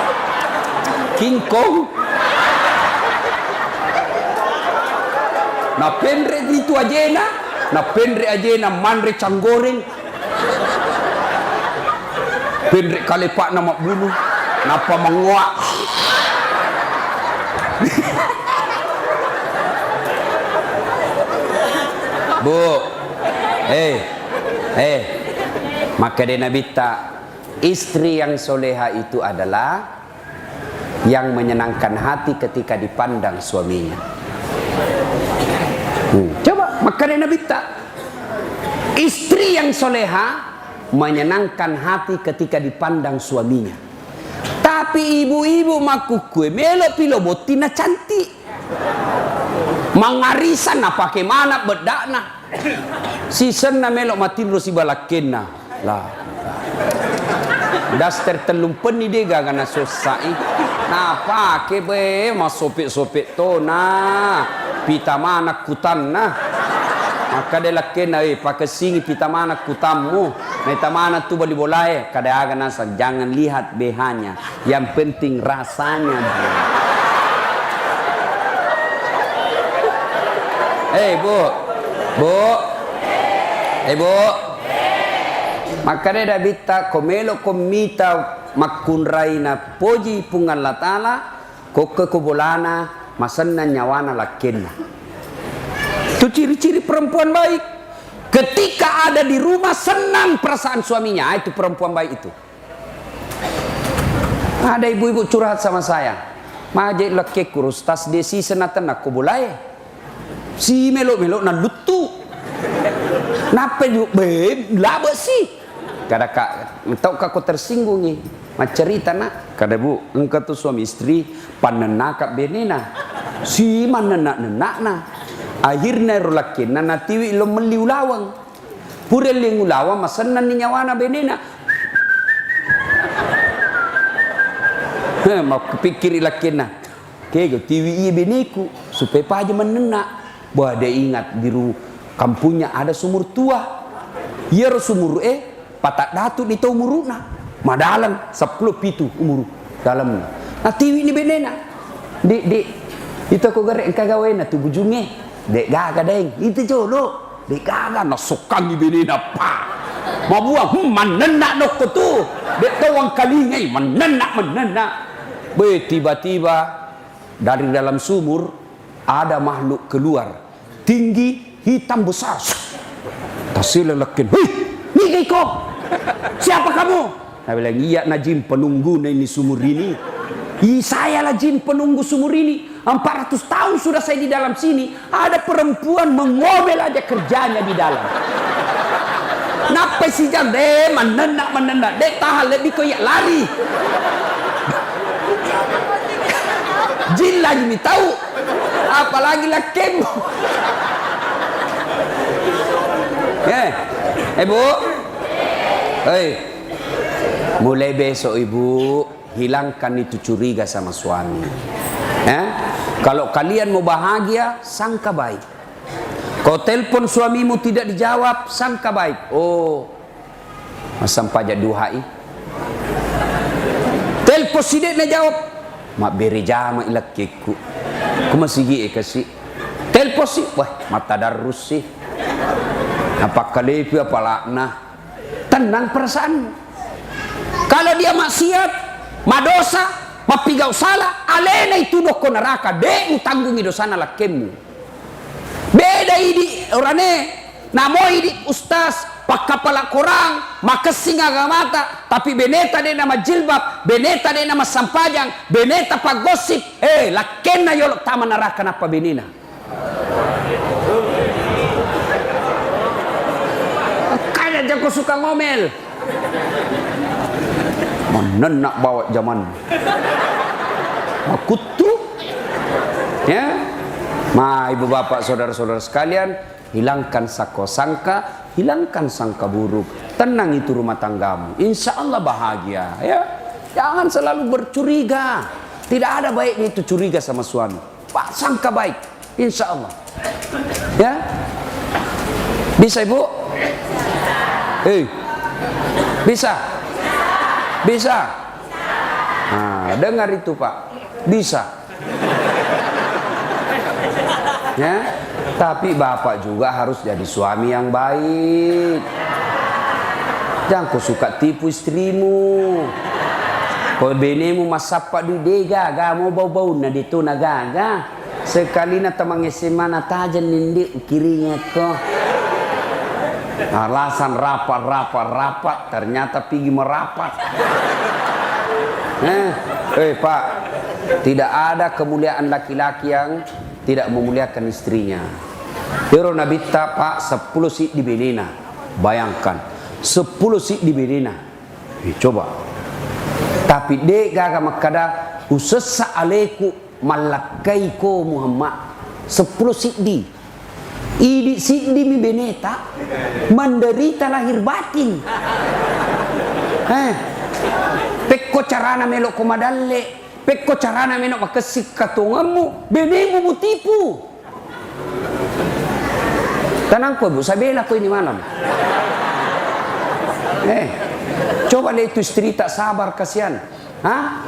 Speaker 1: King Kong. Na pendre itu aja na mandre canggoreng. Pendek kali pak nama bulu, napa menguak. Bu, maka dia nabita istri yang soleha itu adalah yang menyenangkan hati ketika dipandang suaminya. Coba maka dia nabita istri yang soleha menyenangkan hati ketika dipandang suaminya. Tapi ibu-ibu makukue melok pilo botina cantik. Mangarisan na pakai mana bedakna. Sisen na melok matin si balakena. Lah. Daster telung peni dega gana sosai. Nah pakai be masopek-sopek to nah. Pita mana kutan nah. Maka dia lakena pakai singi pita mana kutamu. Neta mana tu bali bolai kada aga nasa jangan lihat behanya, yang penting rasanya. Bu. Maka dia bita komelo komita makunrai na poji pungan latala koke kubolana masanna nyawana lakena. Itu ciri-ciri perempuan baik. Ketika ada di rumah senang perasaan suaminya, itu perempuan baik itu. Ada ibu-ibu curhat sama saya. Majek laki kurus tas desi senatan aku boleh. Si melok-melok na lutu. Napa yuk beb laba sih. Kada kak, tahu kak tersinggung ni. Cerita nak, kada bu, engkau tu suami istri panenakap benena. Si mana nak na. Akhirnya rulakin na natiwi lo meliulawang purel yang ulawang masanan ni nyawana benena mau kepikir lakin na kego tiwi iya beneku supaya paja menenak bahwa dia ingat biru kampungnya ada sumur tua iya sumur patak datu di tau umuruna madalang 10 pitu umur dalam nah tiwi ni benena di itu aku garek kagawena tu bujungnya dek gaga deng itu jolo dek gaga nasukan ni benena pa mabuang menenak dok tu dek tawang kalingai menenak tiba-tiba dari dalam sumur ada makhluk keluar tinggi hitam besar tasila lekin ni kau siapa kamu? Nah bilang iya najim penunggu ini sumur ini Saya lah jin penunggu sumur ini. 400 tahun sudah saya di dalam sini. Ada perempuan mengomel aja kerjanya di dalam. Napa sih jam deh menenak deh tahan lebih koyak lari. Jin lagi nih tahu. Apalagi lakimu. Ibu. Hei. Mulai besok ibu hilangkan itu curiga sama suami. Kalau kalian mau bahagia, sangka baik. Kau telepon suamimu tidak dijawab, sangka baik. Oh, masam pajak duhai. Telepon sidik na jawab, mak beri jama ilak keku. Ku masih gie kasih. Telepon sih, wah mata darus sih. Apa kalepi apa laknah. Tenang perasaanmu. Kalau dia maksiat, madosa, mapigau salah, alena itu doko neraka. Dek utanggungi dosana lakemu. Beda ini orangnya, namo ini ustaz, pak kepala korang, makasing agamata, tapi beneta de nama jilbab, beneta de nama sampajang, beneta pak gosip, lakena yolok taman neraka napa benina. Kaya aja kau suka ngomel. Menenak bawa zaman. Makutu. Ya. Ma ibu bapak saudara-saudara sekalian, hilangkan sangka, hilangkan sangka buruk. Tenang itu rumah tanggamu. Insya Allah bahagia. Ya. Jangan selalu bercuriga. Tidak ada baiknya itu curiga sama suami. Pak sangka baik. Insya Allah. Ya. Bisa ibu? Bisa? Bisa? Nah, dengar itu Pak. Bisa. Ya, tapi bapak juga harus jadi suami yang baik. Jangan kau suka tipu istrimu. Kau benemu masapa di dega, mau bau-bau na dito nagaga. Sekali na tamang SMA na tajan nindi kirinya ko. Alasan rapat, ternyata pergi merapat. Pak, tidak ada kemuliaan laki-laki yang tidak memuliakan istrinya. Pero nabita Pak 10 sik di benina. Bayangkan 10 sik di benina. Coba. Tapi dek gaga makada usessa aleku malakai ko Muhammad 10 sik di. Idi sik di mi beneta menderita lahir batin. Pekko carana melok komadalle, pekko carana melok makesik katungamu, benemu mu tipu. Tenang po bu, saya bela ko ini malam. Coba lihat itu istri tak sabar kasihan.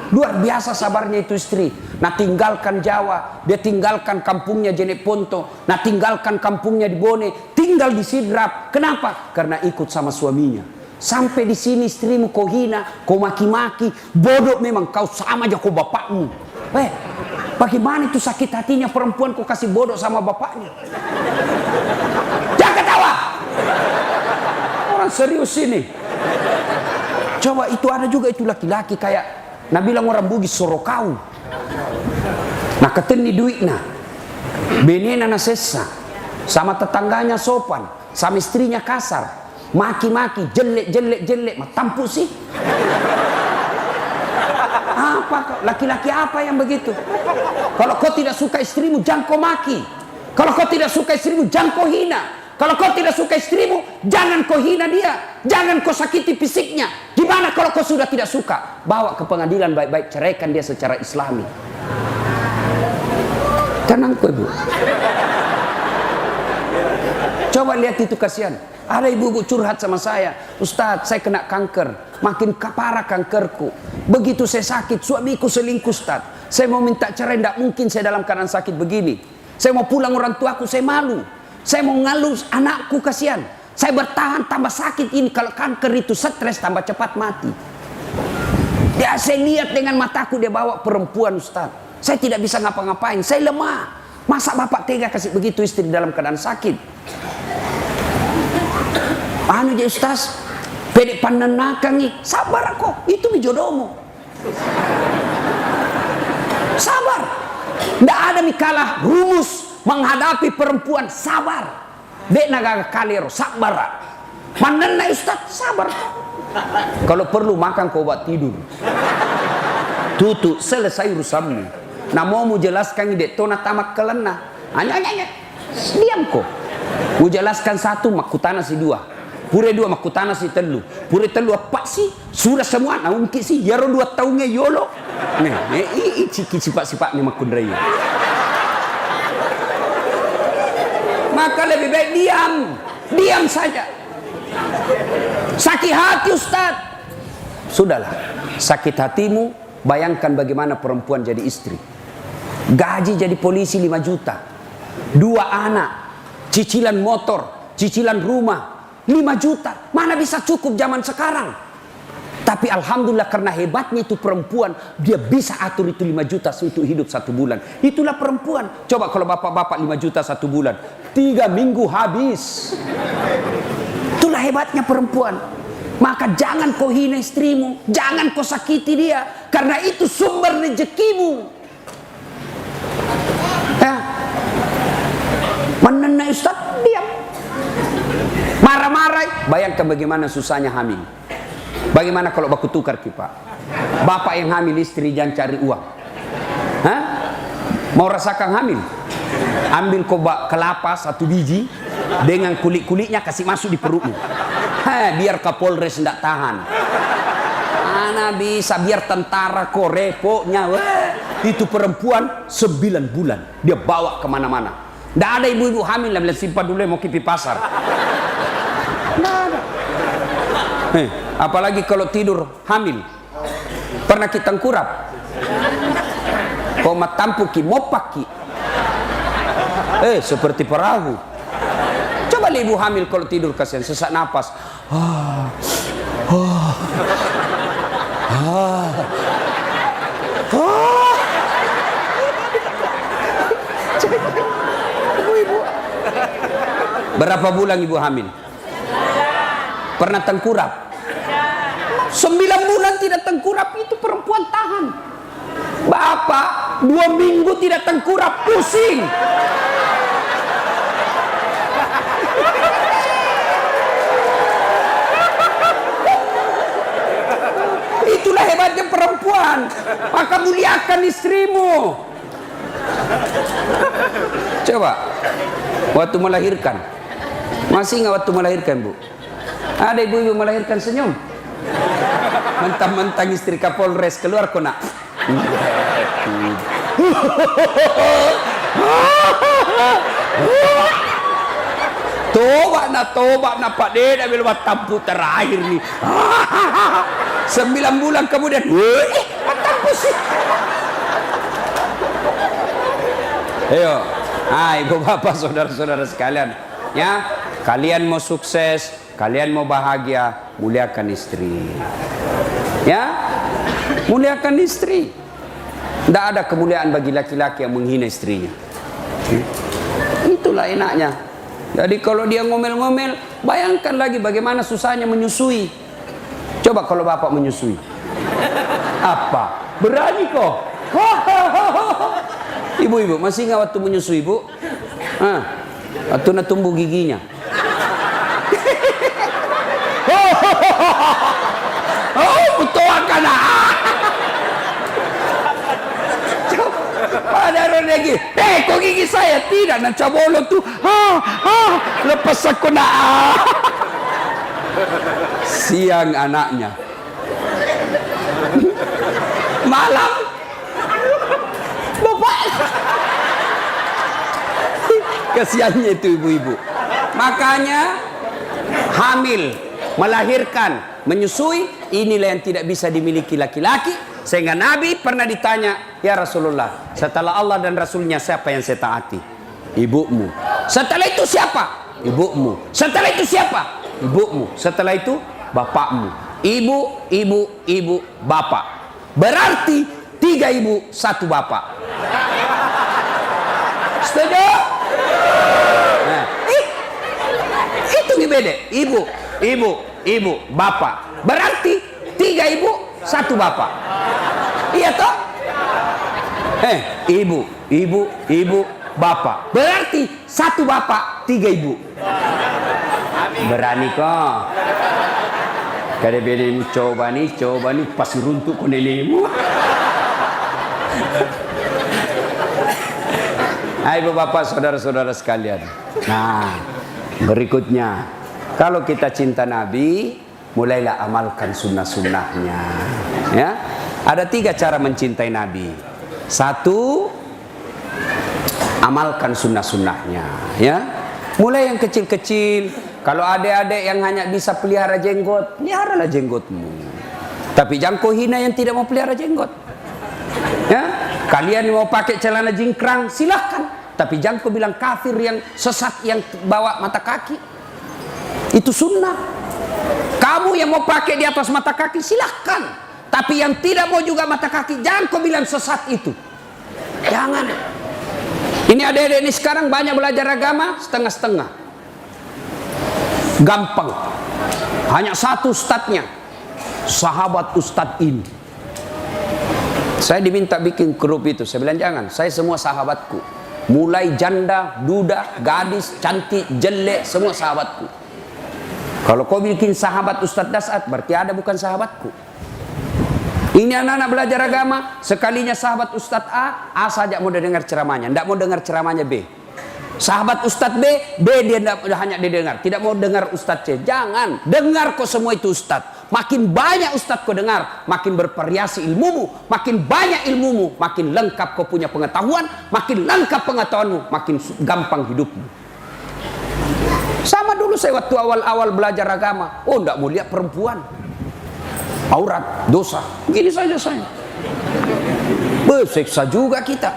Speaker 1: Luar biasa sabarnya itu istri. Nah tinggalkan Jawa, dia tinggalkan kampungnya Jenek Ponto, nah tinggalkan kampungnya di Bone, tinggal di Sidrap. Kenapa? Karena ikut sama suaminya. Sampai di sini istrimu kau hina, kau maki-maki, bodoh memang kau sama aja kau bapakmu. Bagaimana itu sakit hatinya perempuan kau kasih bodoh sama bapaknya? Jangan ketawa. Orang serius ini. Coba itu ada juga itu laki-laki kayak Nabi bilang orang Bugis sorokau. Nah keteni duit nah, benena na sesa, sama tetangganya sopan, sama istrinya kasar. Maki-maki, jelek, tampu sih. Apa laki-laki apa yang begitu? Kalau kau tidak suka istrimu, jangan kau maki. Kalau kau tidak suka istrimu, jangan kau hina. Kalau kau tidak suka istrimu, jangan kau hina dia. Jangan kau sakiti fisiknya. Gimana kalau kau sudah tidak suka? Bawa ke pengadilan baik-baik, ceraikan dia secara islami. Tenang kau ibu. Coba lihat itu kasihan. Ada ibu-ibu curhat sama saya, Ustadz saya kena kanker, makin parah kankerku. Begitu saya sakit, suamiku selingkuh Ustadz. Saya mau minta cerai, tidak mungkin saya dalam keadaan sakit begini. Saya mau pulang orang tuaku, saya malu. Saya mau ngalus anakku, kasihan. Saya bertahan tambah sakit ini, kalau kanker itu stres tambah cepat mati. Ya saya lihat dengan mataku dia bawa perempuan Ustadz. Saya tidak bisa ngapa-ngapain, saya lemah. Masa bapak tega kasih begitu istri dalam keadaan sakit? Anu je Ustaz, pede panenakan nih, sabar kok, itu mi jodohmu. ada mikalah rumus menghadapi perempuan, sabar. Dek naga kalero sabar. Manenna Ustaz, sabar. Kalau perlu makan kau buat tidur. Tutup, selesai urusanmu. Nah mau jelaskan ide tona tamak kelena. Hanya. Diam kok. Mau jelaskan satu makutana si dua. Pure dua makutana si telu. Pure telu apa sih? Sudah semua nah ungki sih. Yaro 2 tahunnya yolo. Nih, ciki sifat-sifat ni makundrai. Maka lebih baik diam. Diam saja. Sakit hati Ustaz. Sudahlah. Sakit hatimu, bayangkan bagaimana perempuan jadi istri. Gaji jadi polisi 5 juta. 2 anak. Cicilan motor. Cicilan rumah. 5 juta. Mana bisa cukup zaman sekarang. Tapi Alhamdulillah karena hebatnya itu perempuan. Dia bisa atur itu 5 juta untuk hidup 1 bulan. Itulah perempuan. Coba kalau bapak-bapak 5 juta 1 bulan. 3 minggu habis. Itulah hebatnya perempuan. Maka jangan kau hina istrimu. Jangan kau sakiti dia. Karena itu sumber rezekimu. Ya. Menenai Ustaz, diam. Marah-marah. Bayangkan bagaimana susahnya hamil. Bagaimana kalau baku tukar kita? Bapak yang hamil, istri jangan cari uang. Hah? Mau rasakan hamil? Ambil kobak kelapa 1 biji dengan kulit-kulitnya kasih masuk di perutmu. Biar Kapolres tidak tahan. Mana bisa biar tentara kok repotnya. Itu perempuan 9 bulan dia bawa kemana-mana. Tidak ada ibu-ibu hamil yang bilang simpan dulu mau kipi pasar. Tidak ada. Apalagi kalau tidur hamil. Pernah kita tengkurap. Kau matampuki mopaki. Seperti perahu. Coba ibu hamil kalau tidur kasihan sesak napas. Ibu. Berapa bulan ibu hamil? Pernah tengkurap? 9 bulan tidak tengkurap, itu perempuan tahan. Bapak 2 minggu tidak tengkurap, pusing. Itulah hebatnya perempuan. Maka muliakan istrimu. Coba waktu melahirkan, masih nggak waktu melahirkan Bu? Ada ibu-ibu melahirkan senyum. Mentang-mentang istri Kapolres keluar kona. Toba na Pak De, ambil tampu terakhir nih. 9 bulan kemudian, tampu sih. Ayo, ibu bapak saudara-saudara sekalian, ya, kalian mau sukses, kalian mau bahagia, muliakan istri. Ya, muliakan istri. Tidak ada kemuliaan bagi laki-laki yang menghina istrinya. Itulah enaknya. Jadi kalau dia ngomel-ngomel, bayangkan lagi bagaimana susahnya menyusui. Coba kalau bapak menyusui. Apa? Berani kok? Ibu-ibu, masih nggak waktu menyusui, Bu? Waktu nak tumbuh giginya. Betul kan? Ada orang lagi, kok gigi saya tidak nak cabolo tuh, lepas aku nak. Siang anaknya, malam bapak. Kasihannya itu ibu-ibu. Makanya hamil, melahirkan, menyusui, inilah yang tidak bisa dimiliki laki-laki. Sehingga Nabi pernah ditanya, ya Rasulullah, setelah Allah dan Rasulnya siapa yang saya taati? Ibumu. Setelah itu siapa? Ibumu. Setelah itu siapa? Ibumu. Setelah itu bapakmu. Ibu, bapak. Berarti 3 ibu, 1 bapak. Setuju? Nah, itu beda. Ibu, bapak. Berarti 3 ibu, 1 bapak. Iya toh? Ibu, bapak. Berarti satu bapak, tiga ibu. Berani kok. Kada bedemu coba nih pasti runtuh ko nenekmu. Ibu bapak saudara-saudara sekalian. Nah, berikutnya, kalau kita cinta Nabi, mulailah amalkan sunnah-sunnahnya. Ya, ada 3 cara mencintai Nabi. 1, amalkan sunnah-sunnahnya. Ya, mulai yang kecil-kecil. Kalau adik-adik yang hanya bisa pelihara jenggot, peliharalah jenggotmu. Tapi jangan kau hina yang tidak mau pelihara jenggot. Ya, kalian mau pakai celana jingkrang, silahkan. Tapi jangan kau bilang kafir yang sesat yang bawa mata kaki. Itu sunnah. Kamu yang mau pakai di atas mata kaki, silahkan. Tapi yang tidak mau juga mata kaki, jangan kau bilang sesat itu. Jangan. Ini adik-adik ini sekarang banyak belajar agama setengah-setengah. Gampang. Hanya satu ustadznya, sahabat ustadz ini. Saya diminta bikin grup itu. Saya bilang jangan, saya semua sahabatku. Mulai janda, duda, gadis, cantik, jelek, semua sahabatku. Kalau kau bikin sahabat Ustadz Dasat, berarti ada bukan sahabatku. Ini anak-anak belajar agama, sekalinya sahabat Ustadz A saja mau dengar ceramahnya, tidak mau dengar ceramahnya B. Sahabat Ustadz B dia hanya didengar, tidak mau dengar Ustadz C. Jangan, dengar kok semua itu Ustadz. Makin banyak Ustadz kau dengar, makin bervariasi ilmumu, makin banyak ilmumu, makin lengkap kau punya pengetahuan, makin lengkap pengetahuanmu, makin gampang hidupmu. Sama dulu saya waktu awal-awal belajar agama, tidak mau lihat perempuan, aurat, dosa, begini saja saya. Bersiksa juga kita.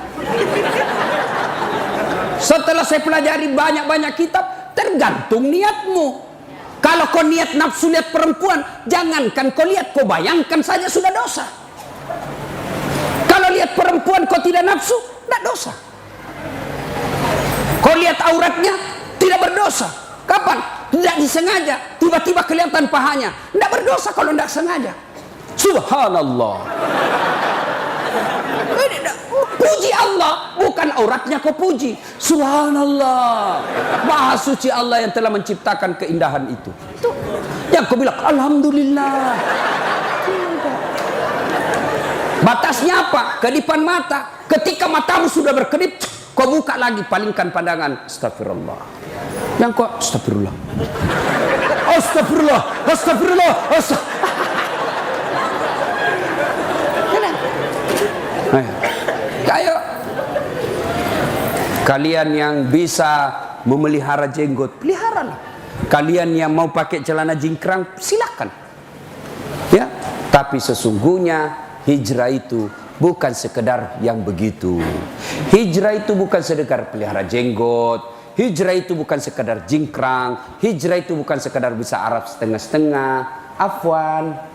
Speaker 1: Setelah saya pelajari banyak-banyak kitab, tergantung niatmu. Kalau kau niat nafsu lihat perempuan, jangankan kau lihat, kau bayangkan saja sudah dosa. Kalau lihat perempuan kau tidak nafsu, tidak dosa. Kau lihat auratnya, tidak berdosa. Kapan? Tidak disengaja, tiba-tiba kelihatan pahanya, tidak berdosa kalau tidak sengaja. Subhanallah. Puji Allah, bukan auratnya kau puji. Subhanallah, Maha suci Allah yang telah menciptakan keindahan itu. Yang kau bilang alhamdulillah. Batasnya apa? Kedipan mata. Ketika matamu sudah berkedip, kau buka lagi, palingkan pandangan. Astagfirullah. Yang kau astagfirullah. Astagfirullah, astagfirullah, astagfirullah. Ayo, kalian yang bisa memelihara jenggot, peliharalah. Kalian yang mau pakai celana jingkrang, silakan. Ya, tapi sesungguhnya hijrah itu bukan sekedar yang begitu. Hijrah itu bukan sekedar pelihara jenggot. Hijrah itu bukan sekedar jingkrang. Hijrah itu bukan sekedar bisa Arab setengah-setengah. Afwan.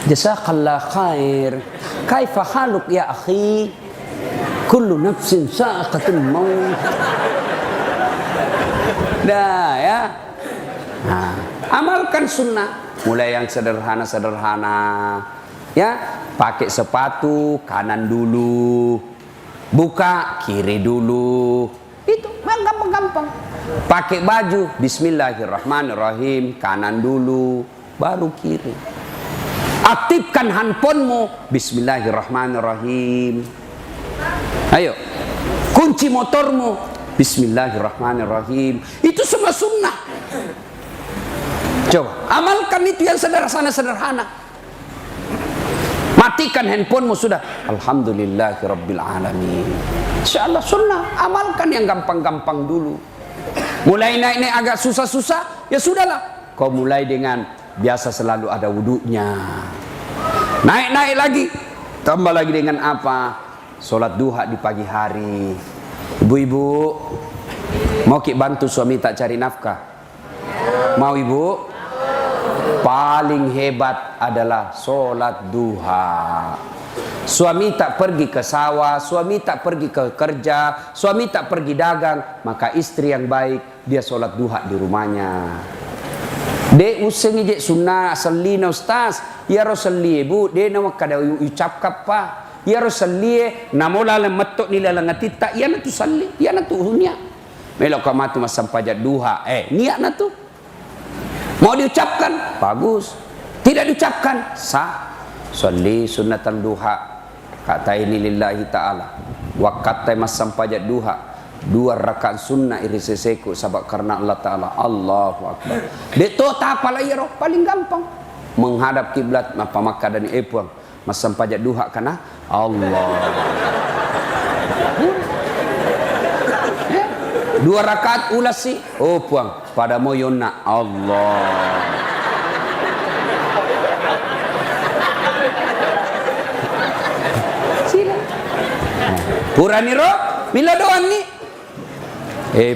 Speaker 1: Jazakallah khair. Kaifa haluk ya akhi? Kullu nafsin sa'aqatul maut. Dah ya. Nah, amalkan sunnah. Mulai yang sederhana-sederhana. Ya, pakai sepatu kanan dulu. Buka kiri dulu. Itu gampang-gampang. Pakai baju bismillahirrahmanirrahim, kanan dulu, baru kiri. Aktifkan handphonemu, bismillahirrahmanirrahim. Ayo, kunci motormu, bismillahirrahmanirrahim. Itu semua sunnah. Coba, amalkan itu yang sederhana-sederhana. Matikan handphonemu sudah. Alhamdulillahirabbil alamin. Insyaallah sunnah, amalkan yang gampang-gampang dulu. Mulai naik-naik agak susah-susah, ya sudahlah. Kau mulai dengan biasa selalu ada wudunya. Naik-naik lagi, tambah lagi dengan apa? Sholat duha di pagi hari. Ibu-ibu, mau ki bantu suami tak cari nafkah? Mau ibu? Paling hebat adalah sholat duha. Suami tak pergi ke sawah, suami tak pergi ke kerja, suami tak pergi dagang, maka istri yang baik dia sholat duha di rumahnya. Dek useng je sunnah salli na ustaz, ya rasulli bu, dek nama kada ucap kapa, ya rosalie namola le matok ni la ngatita ya na tu salli ya na tu hunya melok kamatu masam pajak duha niat na tu mau diucapkan bagus, tidak diucapkan sah. Salli sunnatan duha kata ini lillahi ta'ala wa kata masam pajak duha 2 rakaat sunnah iriseseku sabab karena Allah Ta'ala. Allahu Akbar. Dek tu tak apalah ya roh, paling gampang menghadap kiblat apa maka dan puang masam pajak duha kana Allah. 2 rakaat ulas si puang pada moyona Allah. Sila purani roh bila doan ni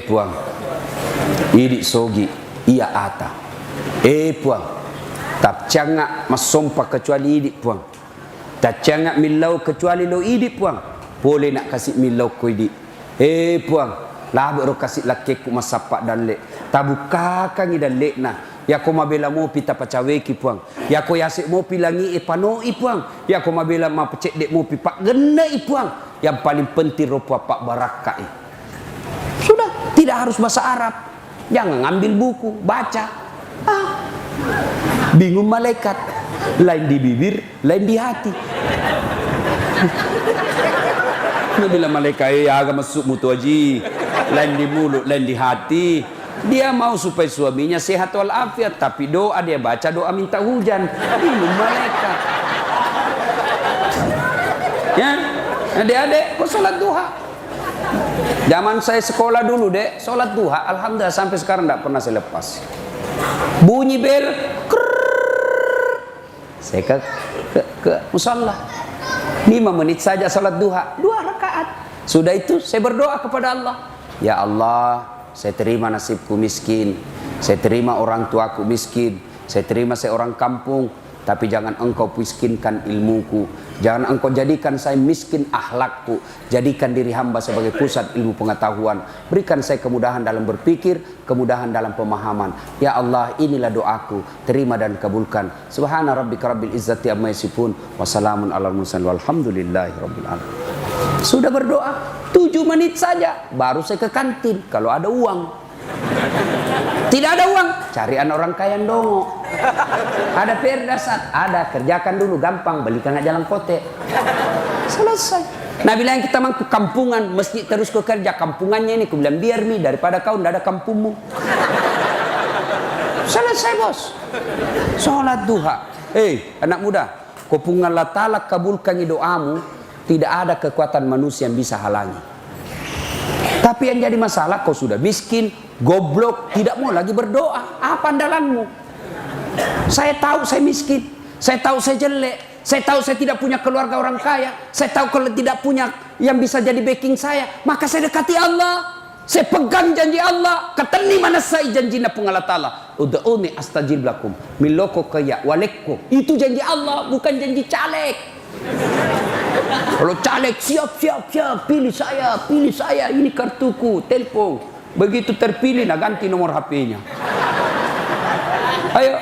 Speaker 1: puang idik sogi iya ata puang tak cangak masompa kecuali idik puang tak cangak milau kecuali lo idik puang boleh nak kasih milau ko idik puang lah baru kasih lakeku masapak dan lek tabuka kangi dan lek nah ya ko mabela mo pita pacawe ki puang ya ko yasik mo pilangi pano puang ya ko mabela ma pecek dek mo pipak gena puang yang paling penting rupa pak barakai. Sudah, tidak harus bahasa Arab. Jangan ngambil buku, baca. Bingung malaikat. Lain di bibir, lain di hati. Bila malaikat ya agak masuk mutu haji. Lain di mulut, lain di hati. Dia mau supaya suaminya sehat walafiat, tapi doa dia baca doa minta hujan. Bingung malaikat. Ya, adik-adik, kok sholat duha? Zaman saya sekolah dulu dek, sholat duha, alhamdulillah sampai sekarang tidak pernah saya lepas. Bunyi bel, saya ke musalla. 5 menit saja sholat duha, 2 rakaat. Sudah itu saya berdoa kepada Allah. Ya Allah, saya terima nasibku miskin, saya terima orang tuaku miskin, saya terima saya orang kampung. Tapi jangan engkau miskinkan ilmuku, jangan engkau jadikan saya miskin akhlakku. Jadikan diri hamba sebagai pusat ilmu pengetahuan. Berikan saya kemudahan dalam berpikir, kemudahan dalam pemahaman. Ya Allah, inilah doaku, terima dan kabulkan. Subhana rabbika rabbil izzati amma yasifun, wassalamun alal mursalin walhamdulillahi rabbil alamin. Sudah berdoa 7 menit saja baru saya ke kantin kalau ada uang. Tidak ada uang, carian orang kaya dongo. Ada perdasat, ada kerjakan dulu gampang, belikan aja jalan kote. Selesai. Nah bilang kita mampu kampungan, mesti terus ke kerja kampungannya ini. Aku bilang biar mi daripada kau tidak ada kampungmu. Selesai bos. Sholat duha. Anak muda, kau pungan Allah Ta'ala kabulkan doamu, tidak ada kekuatan manusia yang bisa halangi. Tapi yang jadi masalah kau sudah miskin, goblok, tidak mau lagi berdoa. Apa andalanmu? Saya tahu saya miskin, saya tahu saya jelek, saya tahu saya tidak punya keluarga orang kaya, saya tahu kalau tidak punya yang bisa jadi backing saya, maka saya dekati Allah. Saya pegang janji Allah. Katani mana saya janjinya pengalat Allah. Ud'uni astajib lakum. Miloko kaya walekko. Itu janji Allah, bukan janji caleg. Kalau caleg siap, pilih saya, ini kartuku, telepon. Begitu terpilih, nah ganti nomor HP-nya. Ayo,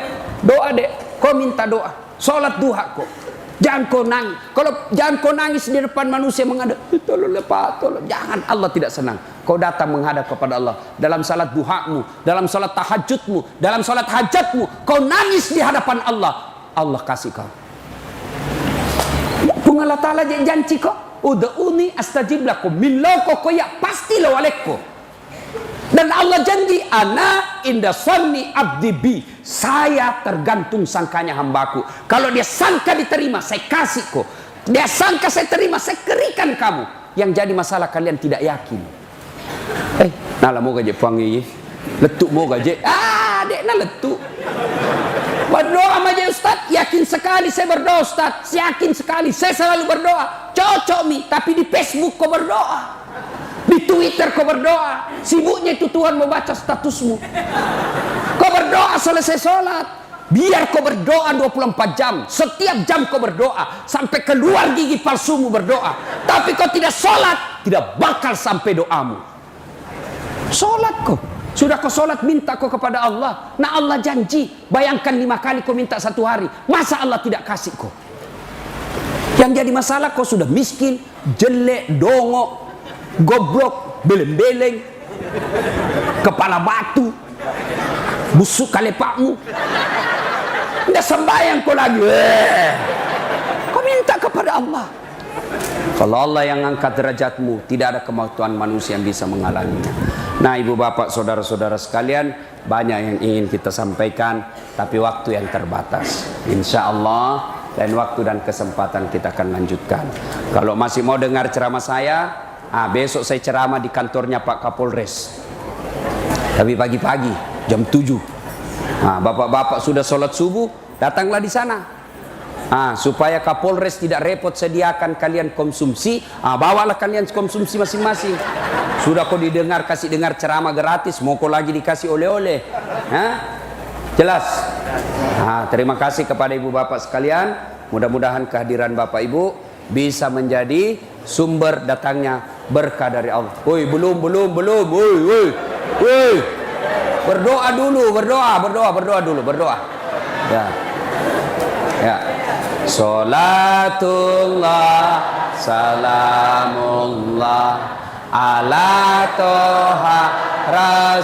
Speaker 1: doa dek, kau minta doa. Sholat duha kok. Jangan kau nangis. Kalau jangan kau nangis di depan manusia menghadap. Tolong Pak, tolong. Jangan, Allah tidak senang. Kau datang menghadap kepada Allah. Dalam salat duhamu, dalam salat tahajudmu, dalam salat hajatmu. Kau nangis di hadapan Allah. Allah kasih kau. Allah Ta'ala janji kok. Ud'uni astajib lakum. Miloko koya pasti lo alekko. Dan Allah janji ana inda sanni abdi bi. Saya tergantung sangkanya hambaku. Kalau dia sangka diterima, saya kasih kok. Dia sangka saya terima, saya kerikan kamu. Yang jadi masalah kalian tidak yakin. Nala mau gaje pangi. Letuk mau gaje. Dek na letuk. Berdoa aja Ustaz, yakin sekali saya berdoa Ustaz, yakin sekali saya selalu berdoa. Cocok mi, tapi di Facebook kau berdoa, di Twitter kau berdoa, sibuknya itu Tuhan mau baca statusmu. Kau berdoa selesai sholat, biar kau berdoa 24 jam, setiap jam kau berdoa, sampai keluar gigi palsumu berdoa. Tapi kau tidak sholat, tidak bakal sampai doamu. Sholat kau. Sudah kau sholat, minta kau kepada Allah. Nah Allah janji, bayangkan 5 kali kau minta 1 hari. Masa Allah tidak kasih kau? Yang jadi masalah kau sudah miskin, jelek, dongok, goblok, beleng-beleng, kepala batu, busuk kalepakmu. Tidak sembahyang kau lagi. Kau minta kepada Allah. Kalau Allah yang angkat derajatmu, tidak ada kemampuan manusia yang bisa menghalanginya. Nah, ibu bapak, saudara-saudara sekalian, banyak yang ingin kita sampaikan, tapi waktu yang terbatas. Insya Allah, lain waktu dan kesempatan kita akan lanjutkan. Kalau masih mau dengar ceramah saya, besok saya ceramah di kantornya Pak Kapolres. Tapi pagi-pagi, jam 7. Bapak-bapak sudah sholat subuh, datanglah di sana. Supaya Kapolres tidak repot sediakan kalian konsumsi, bawalah kalian konsumsi masing-masing. Sudah kau kasih dengar ceramah gratis, mau kau lagi dikasih oleh-oleh? Jelas? Terima kasih kepada ibu bapak sekalian. Mudah-mudahan kehadiran bapak ibu bisa menjadi sumber datangnya berkah dari Allah. Woi, belum. Woi. Berdoa dulu. Ya. Salatullah, salamullah ala toha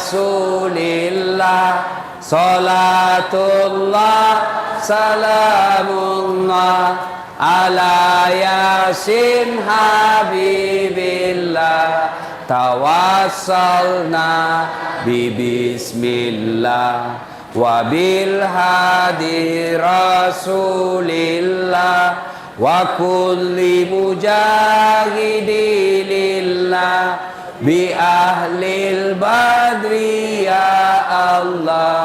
Speaker 1: rasulillah. Salatullah, salamullah ala yasin habibillah. Tawassalna bi bismillah wa bil hadi rasulillah wa kulli mujahidilillah bi ahlil badri ya Allah.